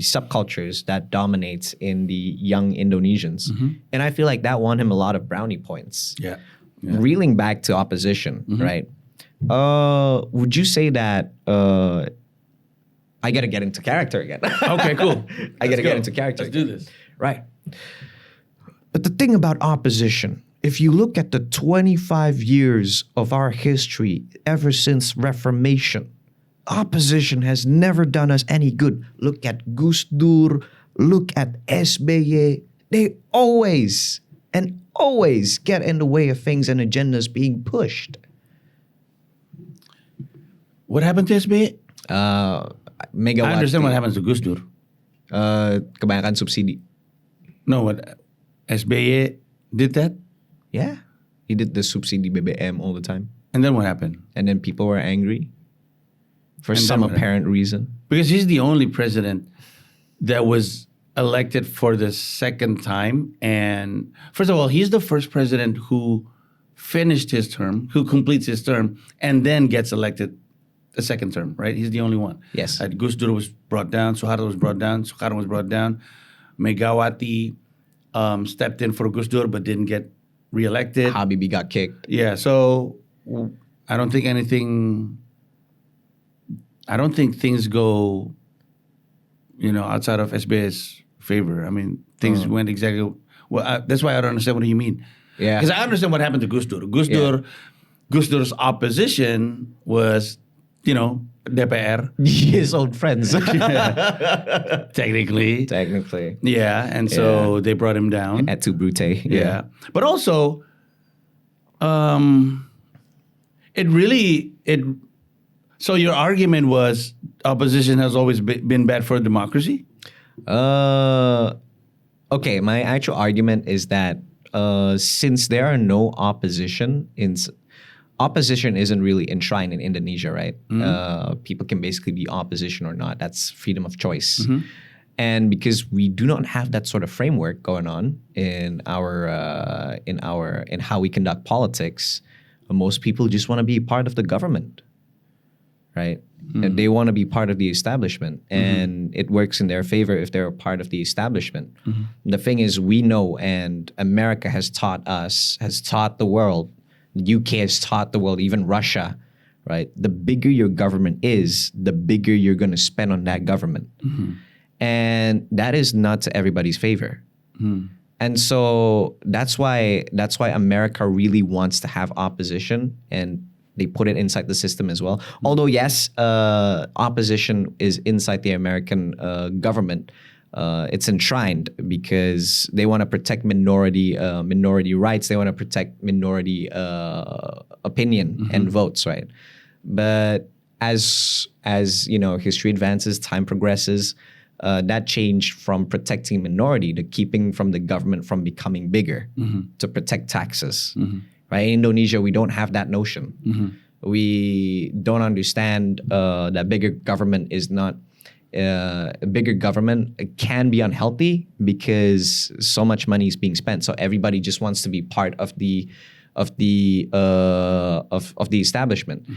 subcultures that dominates in the young Indonesians. And I feel like that won him a lot of brownie points. Yeah. Reeling back to opposition, right? Would you say that I gotta get into character again? Okay, cool. I gotta get into character. Let's do this. Right. But the thing about opposition, if you look at the 25 years of our history ever since Reformation, opposition has never done us any good. Look at Gus Dur, look at SBY. They always get in the way of things and agendas being pushed. What happened to SBY? Megawati. I understand what happens to Gus Dur. Kebanyakan subsidi. No, what SBY did that? Yeah. He did the subsidi BBM all the time. And then what happened? And then people were angry for And then some what apparent reason. Because he's the only president that was elected for the second time. And first of all, he's the first president who finished his term, who completes his term, and then gets elected a second term, right? He's the only one. Yes. Gus Dur was brought down, Suharto was brought down, Sukarno was brought down. Megawati stepped in for Gus Dur but didn't get reelected. Habibie got kicked. Yeah, so I don't think things go, outside of SB's favor. I mean, things went exactly. Well, that's why I don't understand what you mean. Yeah. Because I understand what happened to Gus Dur. Gus Dur's opposition was, DPR. His old friends. Technically. Yeah, and so they brought him down. Et tu, Brute. Yeah. But also, so your argument was opposition has always been bad for democracy? Okay, my actual argument is that since there are no opposition isn't really enshrined in Indonesia, right? People can basically be opposition or not. That's freedom of choice. And because we do not have that sort of framework going on in how we conduct politics, most people just want to be part of the government, right? And they want to be part of the establishment, and it works in their favor if they're a part of the establishment. The thing is, we know, and America has taught the world, the UK has taught the world, even Russia, right? The bigger your government is, the bigger you're going to spend on that government. And that is not to everybody's favor. And so that's why America really wants to have opposition, and they put it inside the system as well. Although, yes, opposition is inside the American government. It's enshrined because they want to protect minority rights. They want to protect minority opinion and votes, right? But as history advances, time progresses, that changed from protecting minority to keeping from the government from becoming bigger to protect taxes. Right? In Indonesia, we don't have that notion. We don't understand that bigger government is not. Bigger government can be unhealthy because so much money is being spent. So everybody just wants to be part of the establishment.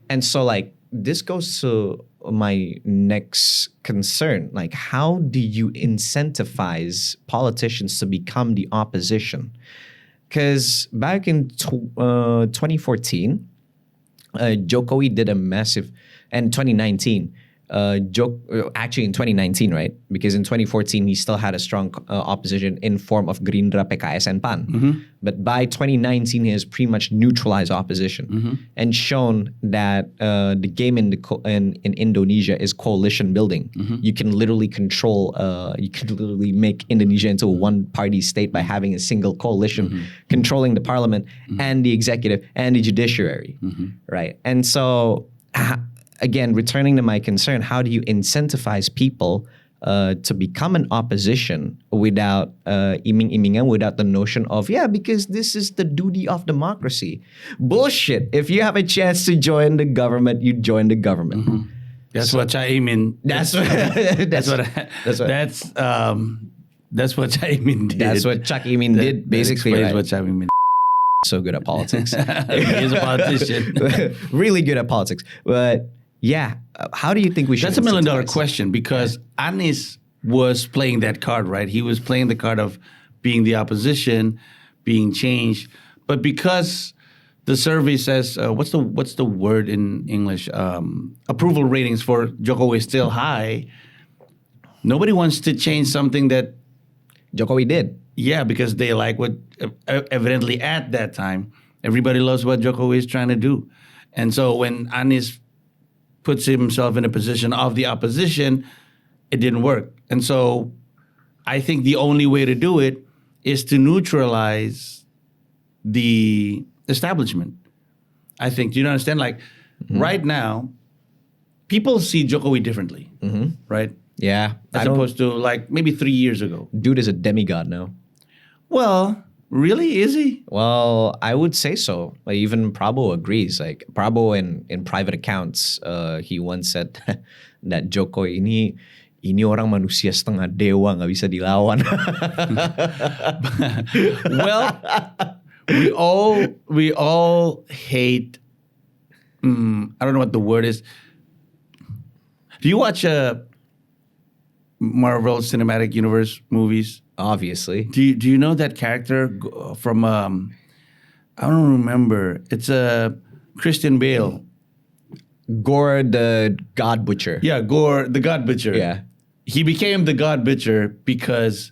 And so, like, this goes to my next concern. Like, how do you incentivize politicians to become the opposition? Because back in 2014, Jokowi did a massive, and 2019, actually in 2019, right? Because in 2014, he still had a strong opposition in form of Gerindra, PKS, and PAN. But by 2019, he has pretty much neutralized opposition and shown that the game in Indonesia is coalition building. You can literally make Indonesia into a one-party state by having a single coalition controlling the parliament and the executive and the judiciary, right? And so, again, returning to my concern, how do you incentivize people to become an opposition without iming-imingan, without the notion of, because this is the duty of democracy? Bullshit. If you have a chance to join the government, you join the government. That's what Chaimin. That's what Chaimin did. That's what Chuck Imin did, basically. That right? what Chaimin. So good at politics. He's a politician. Really good at politics. But yeah, how do you think we should? That's $1 million question, because Anies was playing that card, right? He was playing the card of being the opposition, being changed. But because the survey says, what's the word in English? Approval ratings for Jokowi is still high. Nobody wants to change something that Jokowi did. Yeah, because they like what, evidently at that time, everybody loves what Jokowi is trying to do. And so when Anies puts himself in a position of the opposition, it didn't work. And so I think the only way to do it is to neutralize the establishment. I think, do you understand? Like, right now, people see Jokowi differently, right? Yeah. As opposed to like maybe 3 years ago. Dude is a demigod now. Well, really? Is he? Well, I would say so. Like, even Prabowo agrees. Like, Prabowo in private accounts, he once said that Jokowi ini orang manusia setengah dewa, nggak bisa dilawan. Well, we all hate. I don't know what the word is. Do you watch Marvel Cinematic Universe movies? Obviously. Do you know that character from I don't remember. It's a Christian Bale. Gore the God Butcher. Yeah, Gore, the God Butcher. Yeah. He became the God Butcher because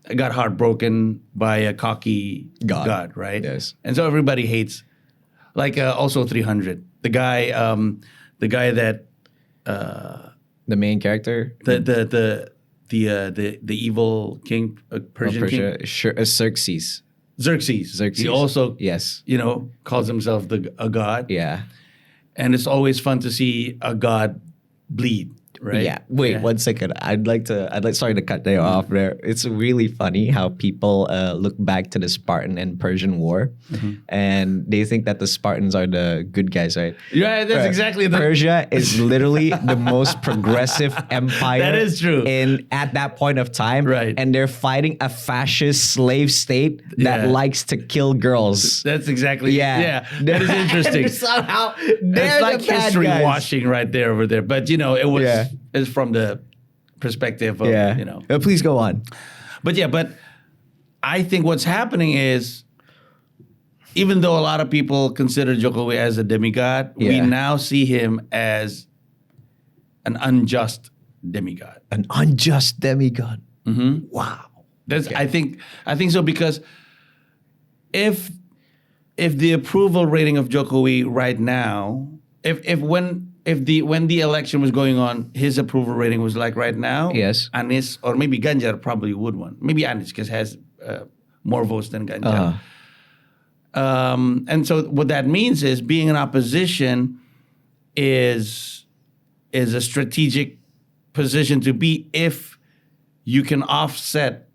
I got heartbroken by a cocky God, right? Yes. And so everybody hates, like also 300. The guy that The main character. the evil king, Persian king, Xerxes. Xerxes. He also, Yes. calls himself a god. Yeah. And it's always fun to see a god bleed, right? Yeah. Wait, 1 second. Sorry to cut you off there. It's really funny how people look back to the Spartan and Persian War and they think that the Spartans are the good guys, right? Yeah, that's exactly the Persia is literally the most progressive empire. That is true. At that point of time. Right. And they're fighting a fascist slave state that likes to kill girls. That's exactly Yeah. That is interesting. Somehow, It's like history washing right there over there. But it was it's from the perspective of Please go on. But I think what's happening is, even though a lot of people consider Jokowi as a demigod, we now see him as an unjust demigod. An unjust demigod. Mm-hmm. Wow. I think so, because if the approval rating of Jokowi right now, when the election was going on, his approval rating was like right now, Yes. Anies or maybe Ganjar probably would win. Maybe Anies because has more votes than Ganjar. And so what that means is being in opposition is a strategic position to be if you can offset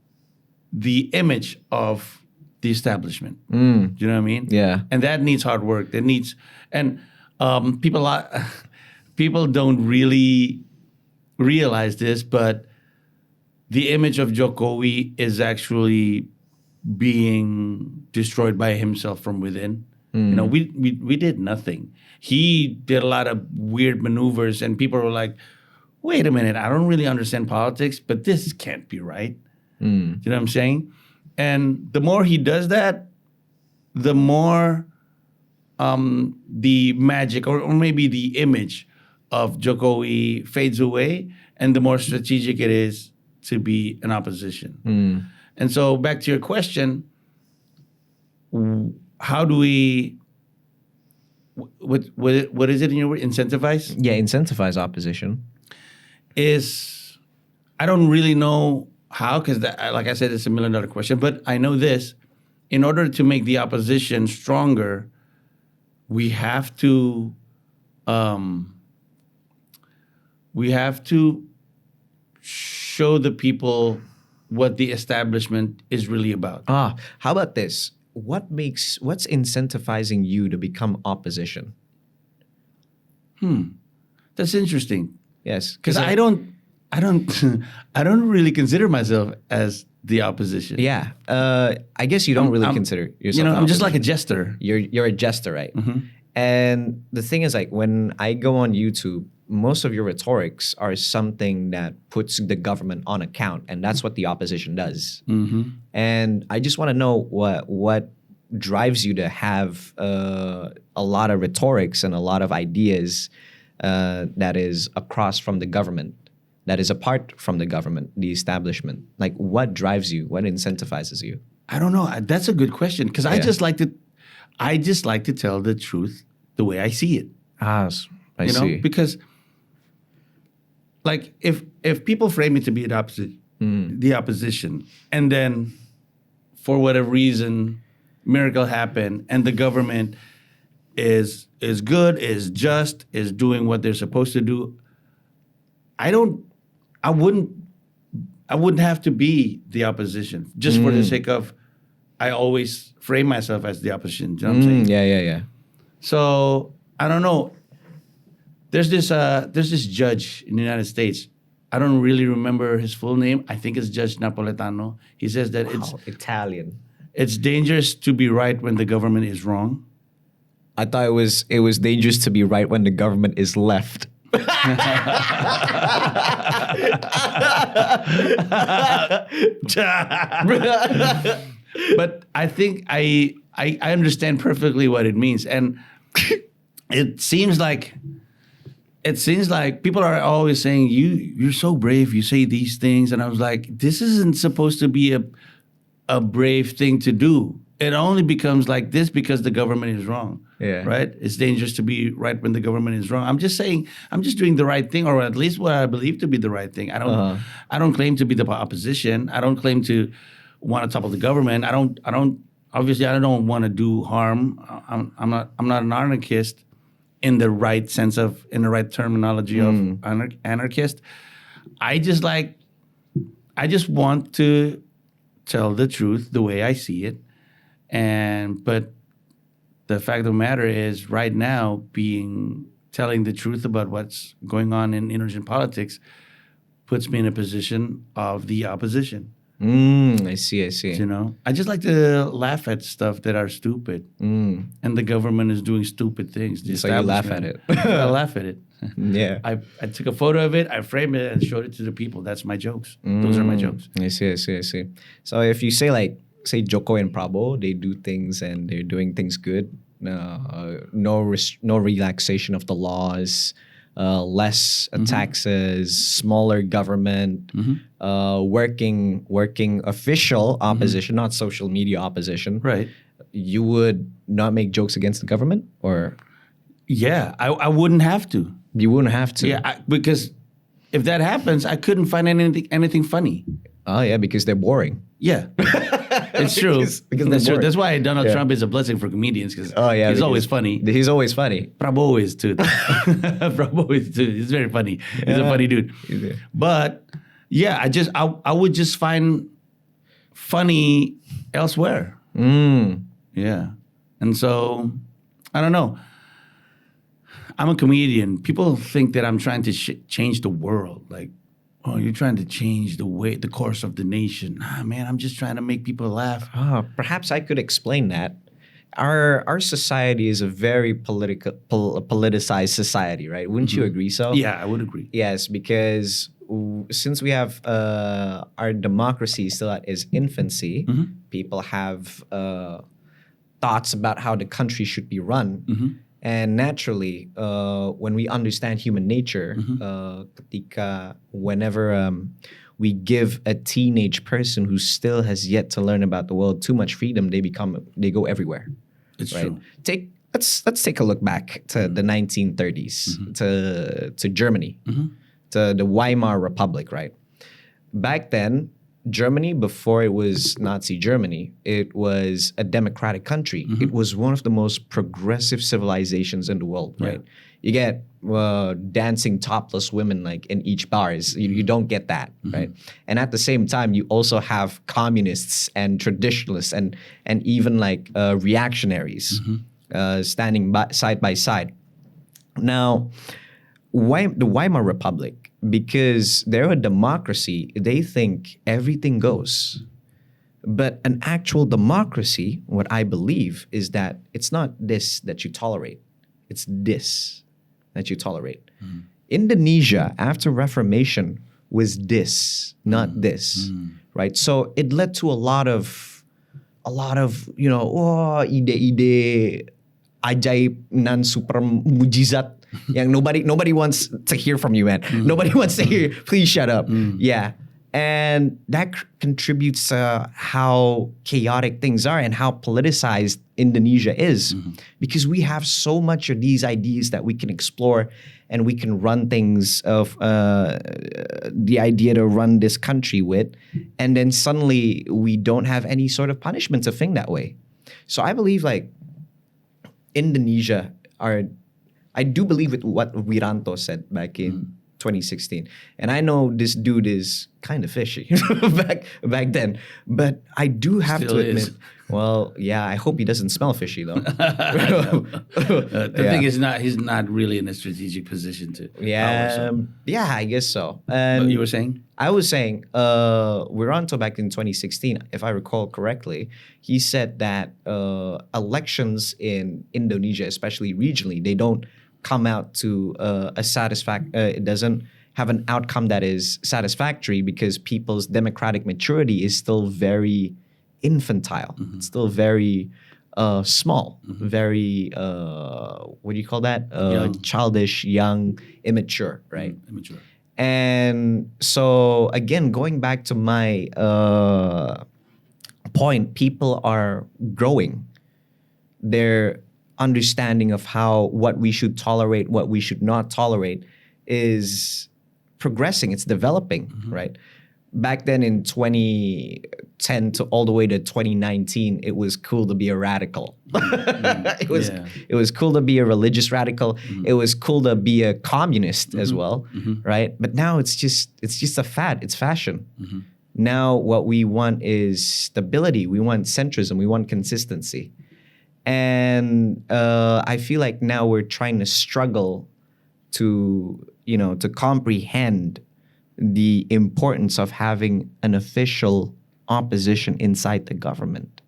the image of the establishment. Do you know what I mean? Yeah. And that needs hard work. People don't really realize this, but the image of Jokowi is actually being destroyed by himself from within. We did nothing. He did a lot of weird maneuvers, and people were like, wait a minute, I don't really understand politics, but this can't be right. You know what I'm saying? And the more he does that, the more the magic or maybe the image of Jokowi fades away, and the more strategic it is to be in opposition. And so back to your question, how do we, what is it in your word, incentivize? Yeah, incentivize opposition. I don't really know how, because like I said, it's $1 million question, but I know this: in order to make the opposition stronger, we have to show the people what the establishment is really about. How about this? What's incentivizing you to become opposition? That's interesting, Yes, because I don't really consider myself as the opposition. Yeah, I guess you don't really consider yourself. I'm just like a jester. You're a jester, right? And the thing is, like, when I go on YouTube, most of your rhetorics are something that puts the government on account, and that's what the opposition does. And I just want to know what drives you to have a lot of rhetorics and a lot of ideas that is across from the government, that is apart from the government, the establishment. Like, what drives you? What incentivizes you? I don't know. That's a good question, because I just like to tell the truth the way I see it. I see. Because, like, if people frame me to be the opposition, and then for whatever reason, miracle happened, and the government is good, is just, is doing what they're supposed to do, I wouldn't have to be the opposition just for the sake of, I always frame myself as the opposition. Do you know what I'm saying? Yeah. So I don't know. There's this judge in the United States. I don't really remember his full name. I think it's Judge Napoletano. He says that Italian. it's dangerous to be right when the government is wrong. I thought it was dangerous to be right when the government is left. But I think I I understand perfectly what it means, and it seems like people are always saying you're so brave. You say these things, and I was like, this isn't supposed to be a brave thing to do. It only becomes like this because the government is wrong. Yeah. Right? It's dangerous to be right when the government is wrong. I'm just saying, I'm just doing the right thing, or at least what I believe to be the right thing. I don't claim to be the opposition. I don't claim to want to topple the government. I don't obviously I don't want to do harm. I'm not an anarchist in the right sense of, in the right terminology of anarchist. I just want to tell the truth the way I see it. But the fact of the matter is, right now, telling the truth about what's going on in Indonesian politics puts me in a position of the opposition. I see. You know, I just like to laugh at stuff that are stupid, and the government is doing stupid things. So you laugh at it. I laugh at it. Yeah. I took a photo of it, I framed it, and showed it to the people. That's my jokes. Those are my jokes. I see. So if you say Joko and Prabowo, they do things and they're doing things good. No relaxation of the laws, less taxes, smaller government, working official opposition, not social media opposition. Right. You would not make jokes against the government, or yeah, I wouldn't have to. You wouldn't have to. Yeah, because if that happens, I couldn't find anything funny. Oh yeah, because they're boring. Yeah. It's true. Because that's true. That's why Donald Trump is a blessing for comedians, because he's always funny. He's always funny. Prabowo is too. Prabowo is too. He's very funny. He's a funny dude. But yeah, I would just find funny elsewhere. Yeah. And so, I don't know. I'm a comedian. People think that I'm trying to change the world. Like, oh, you're trying to change the course of the nation. Nah, man, I'm just trying to make people laugh. Perhaps I could explain that. Our society is a very politicized society, right? Wouldn't you agree so? Yeah, I would agree. Yes, because since we have our democracy still at its infancy, people have thoughts about how the country should be run. And naturally, when we understand human nature, whenever we give a teenage person who still has yet to learn about the world too much freedom, they go everywhere. It's right? true. Let's take a look back to the 1930s, to Germany, to the Weimar Republic, right? Back then, Germany, before it was Nazi Germany, it was a democratic country. It was one of the most progressive civilizations in the world, right? You get dancing topless women like in each bars. You don't get that, right? And at the same time, you also have communists and traditionalists and even like reactionaries standing side by side. Now, the Weimar Republic, because they're a democracy, they think everything goes. But an actual democracy, what I believe, is that it's not this that you tolerate. It's this that you tolerate. Indonesia, after Reformation, was this, not this, right? So it led to a lot of ide-ide ajaib nan super mujizat yang nobody wants to hear from you, man. Nobody wants to hear. Please shut up. Yeah. And that contributes to how chaotic things are and how politicized Indonesia is, because we have so much of these ideas that we can explore, and we can run things of the idea to run this country with, and then suddenly we don't have any sort of punishment to think that way. So I believe like Indonesia I do believe with what Wiranto said back in 2016. And I know this dude is kind of fishy back then, but I do have Still to admit, is. well, yeah, I hope he doesn't smell fishy though. The thing is, he's not really in a strategic position to. Yeah, yeah, I guess so. And What you were saying? I was saying, Wiranto back in 2016, if I recall correctly, he said that elections in Indonesia, especially regionally, they don't come out to it doesn't have an outcome that is satisfactory, because people's democratic maturity is still very infantile. It's still very small, very what do you call that? Young. Childish, young, immature, right? Immature. And so again, going back to my point, people are growing their understanding of what we should tolerate, what we should not tolerate is progressing. It's developing, right? Back then in 2010 to all the way to 2019, it was cool to be a radical. It was cool to be a religious radical. It was cool to be a communist as well, right? But now it's just a fad. It's fashion. Now what we want is stability. We want centrism. We want consistency. And I feel like now we're trying to struggle to comprehend the importance of having an official opposition inside the government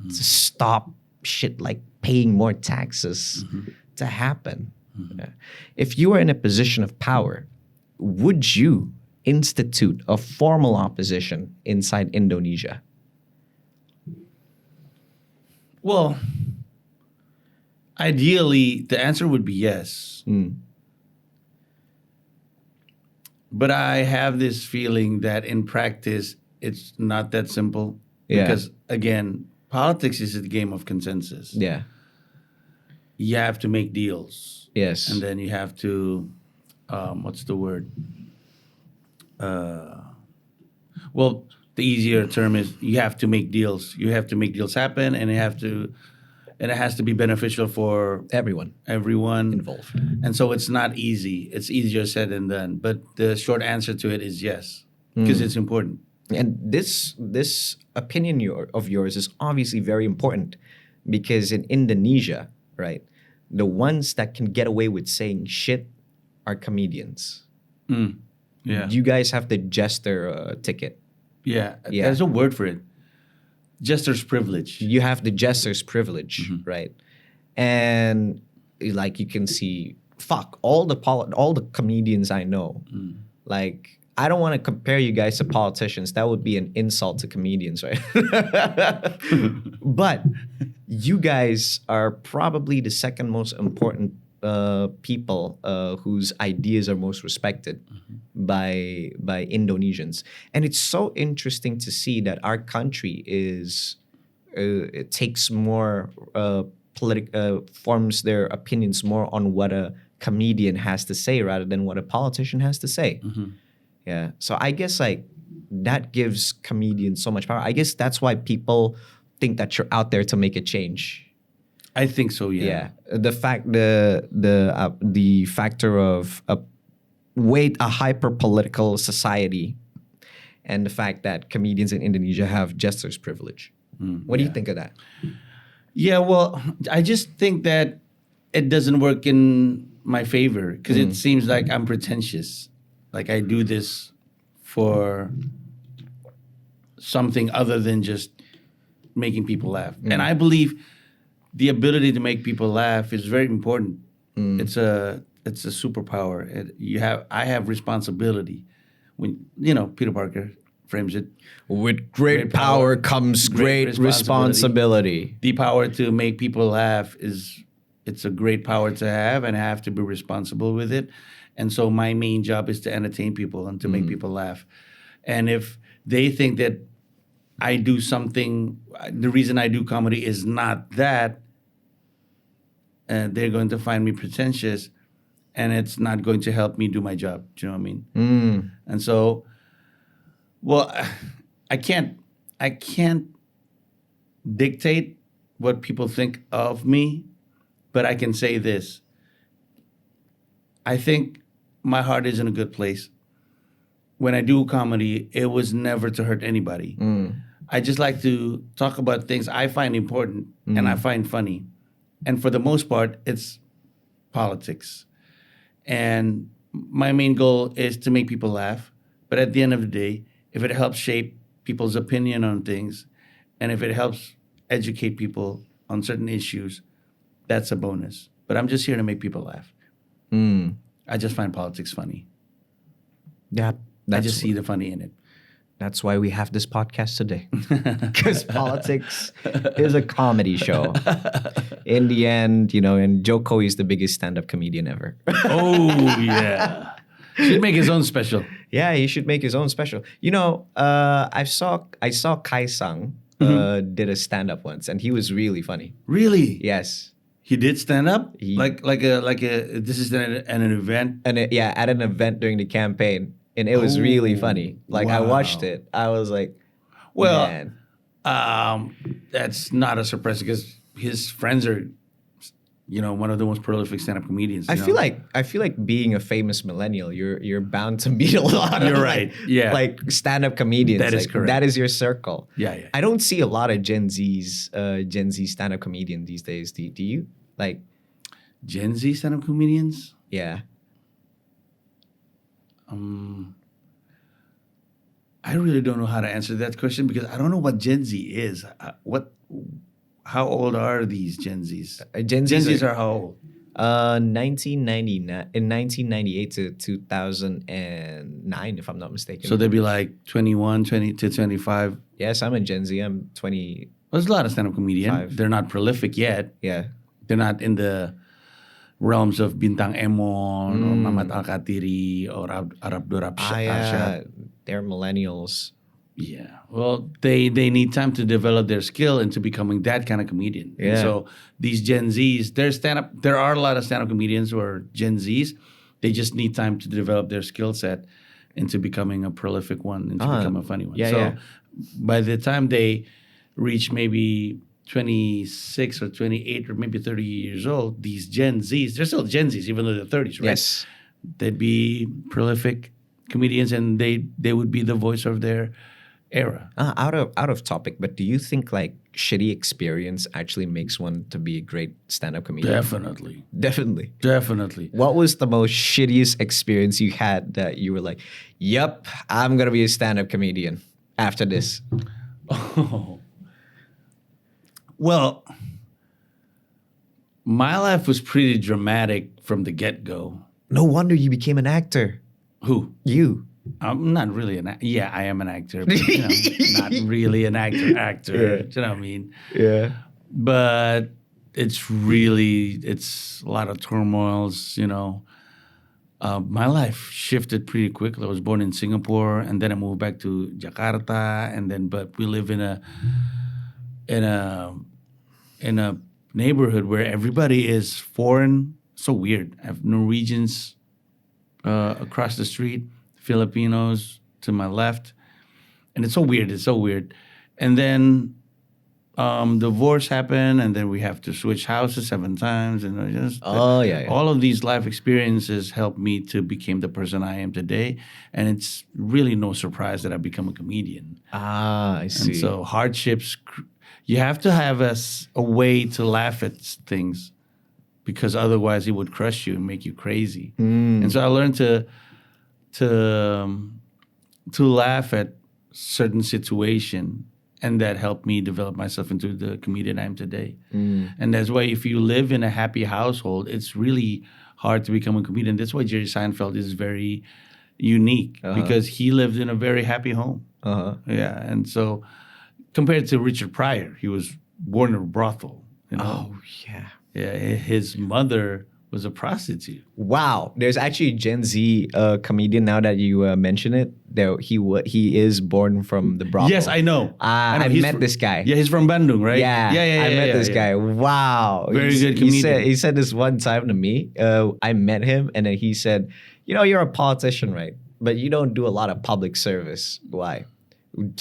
to stop shit like paying more taxes to happen. If you were in a position of power, would you institute a formal opposition inside Indonesia? Well, ideally, the answer would be yes. But I have this feeling that in practice, it's not that simple. Yeah. Because, again, politics is a game of consensus. Yeah. You have to make deals. Yes. And then you have to, what's the word? Well, the easier term is you have to make deals. You have to make deals happen, and it has to be beneficial for Everyone involved. And so it's not easy. It's easier said than done. But the short answer to it is yes, because it's important. And this opinion of yours is obviously very important because in Indonesia, right, the ones that can get away with saying shit are comedians. Yeah. You guys have the jester ticket. Yeah. Yeah. There's a word for it. Jester's privilege. You have the jester's privilege, right? And like you can see, all the comedians I know, like I don't want to compare you guys to politicians. That would be an insult to comedians, right? But you guys are probably the second most important people whose ideas are most respected by Indonesians. And it's so interesting to see that our country it takes more forms their opinions more on what a comedian has to say rather than what a politician has to say. Yeah. So I guess like that gives comedians so much power. I guess that's why people think that you're out there to make a change. I think so, yeah. The factor of a hyper political society, and the fact that comedians in Indonesia have jester's privilege. What do you think of that? Yeah, well, I just think that it doesn't work in my favor because it seems like I'm pretentious. Like I do this for something other than just making people laugh. And I believe the ability to make people laugh is very important. It's a superpower. I have responsibility. When Peter Parker frames it. With great power comes great responsibility. The power to make people laugh it's a great power to have, and I have to be responsible with it. And so my main job is to entertain people and to make people laugh. And if they think that I do something, the reason I do comedy is not that, they're going to find me pretentious, and it's not going to help me do my job. Do you know what I mean? And so, well, I can't dictate what people think of me, but I can say this. I think my heart is in a good place. When I do comedy, it was never to hurt anybody. I just like to talk about things I find important and I find funny. And for the most part, it's politics. And my main goal is to make people laugh. But at the end of the day, if it helps shape people's opinion on things, and if it helps educate people on certain issues, that's a bonus. But I'm just here to make people laugh. I just find politics funny. Yeah, I just see the funny in it. That's why we have this podcast today. Because politics is a comedy show. In the end, and Joe Coy is the biggest stand-up comedian ever. Oh, yeah. Should make his own special. Yeah, he should make his own special. I saw Kai Sang did a stand-up once, and he was really funny. Really? Yes. He did stand up? Like a this is an event? And at an event during the campaign. And it was really funny. Like, I watched it. I was like, well, man. That's not a surprise because his friends are, one of the most prolific stand-up comedians. I feel like being a famous millennial, you're bound to meet a lot of You're right. Yeah. like stand-up comedians. That is correct. That is your circle. Yeah. I don't see a lot of Gen Z stand-up comedian these days. Do you? Like Gen Z stand-up comedians? Yeah. I really don't know how to answer that question because I don't know what Gen Z is. How old are these Gen Zs? Gen Zs are how old? 1998 to 2009, if I'm not mistaken. So they'd be like 21, 20 to 25. Yes, I'm a Gen Z. I'm 20. There's a lot of stand-up comedians. 5. They're not prolific yet. Yeah. They're not in the realms of Bintang Emon or Mamat Al-Katiri or Abdurrab Arshad. They're millennials. Yeah. Well, they need time to develop their skill into becoming that kind of comedian. Yeah. And so these Gen Zs, there are a lot of stand-up comedians who are Gen Zs. They just need time to develop their skill set into becoming a prolific one, into becoming a funny one. By the time they reach maybe 26 or 28 or maybe 30 years old, these Gen Zs, they're still Gen Zs, even though they're 30s, right? Yes. They'd be prolific comedians and they would be the voice of their era. Out of topic, but do you think like shitty experience actually makes one to be a great stand-up comedian? Definitely. Definitely. What was the most shittiest experience you had that you were like, yep, I'm going to be a stand-up comedian after this? Oh. Well, my life was pretty dramatic from the get-go. No wonder you became an actor. Who? You. I'm not really an actor. Yeah, I am an actor, but not really an actor. Yeah. Do you know what I mean? Yeah. But it's a lot of turmoils, My life shifted pretty quickly. I was born in Singapore, and then I moved back to Jakarta, but we live in a neighborhood where everybody is foreign. So weird. I have Norwegians across the street, Filipinos to my left, and it's so weird. And then divorce happened, and then we have to switch houses 7 times, and all of these life experiences helped me to become the person I am today. And it's really no surprise that I become a comedian. I see. And so hardships, you have to have a way to laugh at things, because otherwise it would crush you and make you crazy. And so I learned to laugh at certain situation, and that helped me develop myself into the comedian I am today. And that's why if you live in a happy household, it's really hard to become a comedian. That's why Jerry Seinfeld is very unique, because he lived in a very happy home. Yeah, and so compared to Richard Pryor, he was born in a brothel. Oh, yeah. Yeah, his mother was a prostitute. Wow. There's actually a Gen Z comedian, now that you mention it. He is born from the brothel. Yes, I know. I met this guy. Yeah, he's from Bandung, right? Yeah. I met this guy. Wow. Very good comedian. He said this one time to me. I met him, and then he said, you're a politician, right? But you don't do a lot of public service. Why?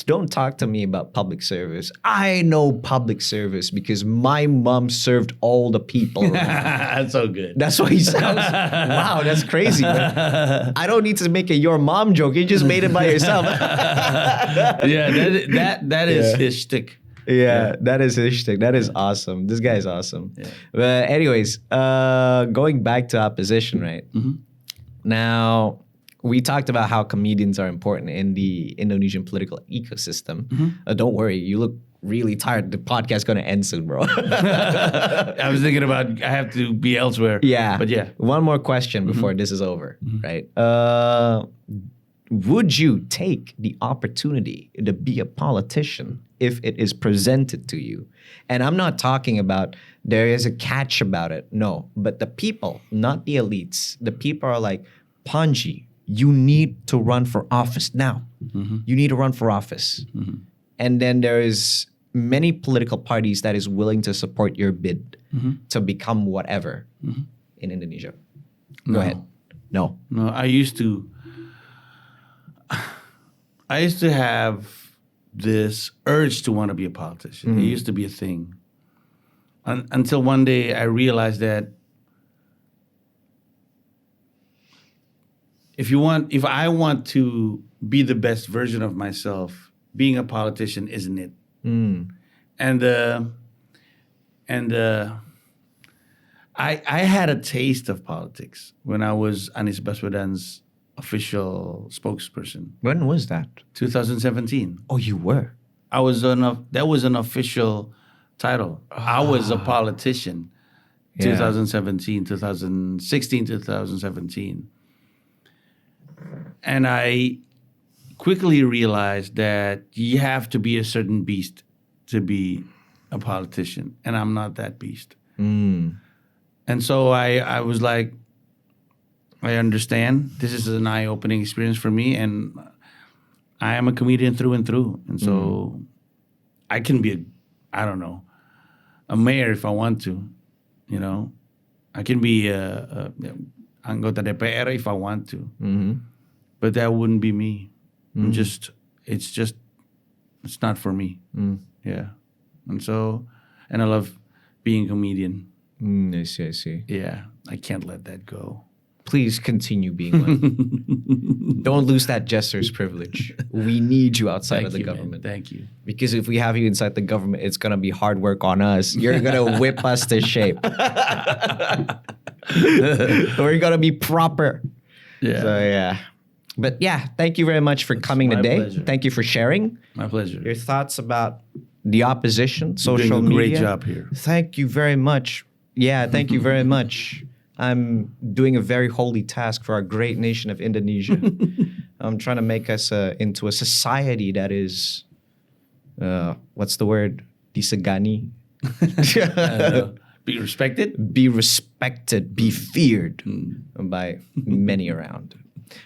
Don't talk to me about public service. I know public service because my mom served all the people. That's so good. That's what he sounds. Wow, that's crazy. Man. I don't need to make a your mom joke. You just made it by yourself. Yeah, that is his shtick. Yeah, that is his shtick. That is awesome. This guy is awesome. Yeah. But anyways, going back to opposition, right? Now, we talked about how comedians are important in the Indonesian political ecosystem. Don't worry, you look really tired. The podcast is going to end soon, bro. I was thinking about I have to be elsewhere. Yeah. But yeah. One more question before this is over, right? would you take the opportunity to be a politician if it is presented to you? And I'm not talking about there is a catch about it. No, but the people, not the elites, the people are like, Panji, you need to run for office now. You need to run for office. And then there is many political parties that is willing to support your bid to become whatever in Indonesia. Go ahead. No. No, I used to have this urge to want to be a politician. It used to be a thing. Until one day I realized that if I want to be the best version of myself, being a politician isn't it. And I had a taste of politics when I was Anies Baswedan's official spokesperson. When was that? 2017. Oh, you were? That was an official title. I was a politician. Yeah. 2017, 2016, 2017. And I quickly realized that you have to be a certain beast to be a politician. And I'm not that beast. And so I was like, I understand. This is an eye-opening experience for me. And I am a comedian through and through. And so I can be a mayor if I want to, you know. I can be a anggota DPR if I want to. But that wouldn't be me. It's not for me. Yeah. And I love being a comedian. I see. Yeah. I can't let that go. Please continue being one. Don't lose that jester's privilege. We need you outside of the government. Man. Thank you. Because if we have you inside the government, it's going to be hard work on us. You're going to whip us to shape. We're going to be proper. Yeah. So, yeah. But yeah, thank you very much for coming my today. pleasure. Thank you for sharing My pleasure. your thoughts about the opposition, social Doing a media. great job here. Thank you very much. Yeah, thank you very much. I'm doing a very holy task for our great nation of Indonesia. I'm trying to make us into a society that is, what's the word? Disegani. Be respected. Be respected, be feared by many around.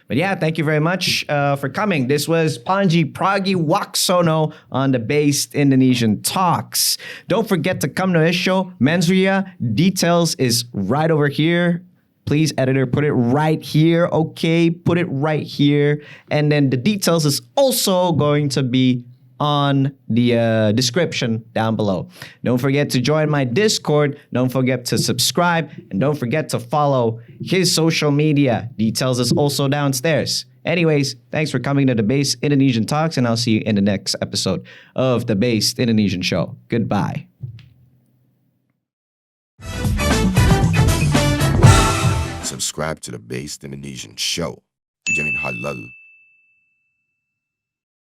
But yeah, thank you very much for coming. This was Panji Pragiwaksono on the Based Indonesian Talks. Don't forget to come to this show. Mensria, details is right over here. Please, editor, put it right here. Okay, put it right here. And then the details is also going to be on the description down below. Don't forget to join my Discord. Don't forget to subscribe. And don't forget to follow his social media. Details is also downstairs. Anyways, thanks for coming to the Based Indonesian Talks, and I'll see you in the next episode of the Based Indonesian Show. Goodbye. Subscribe to the Based Indonesian Show. Dijamin halal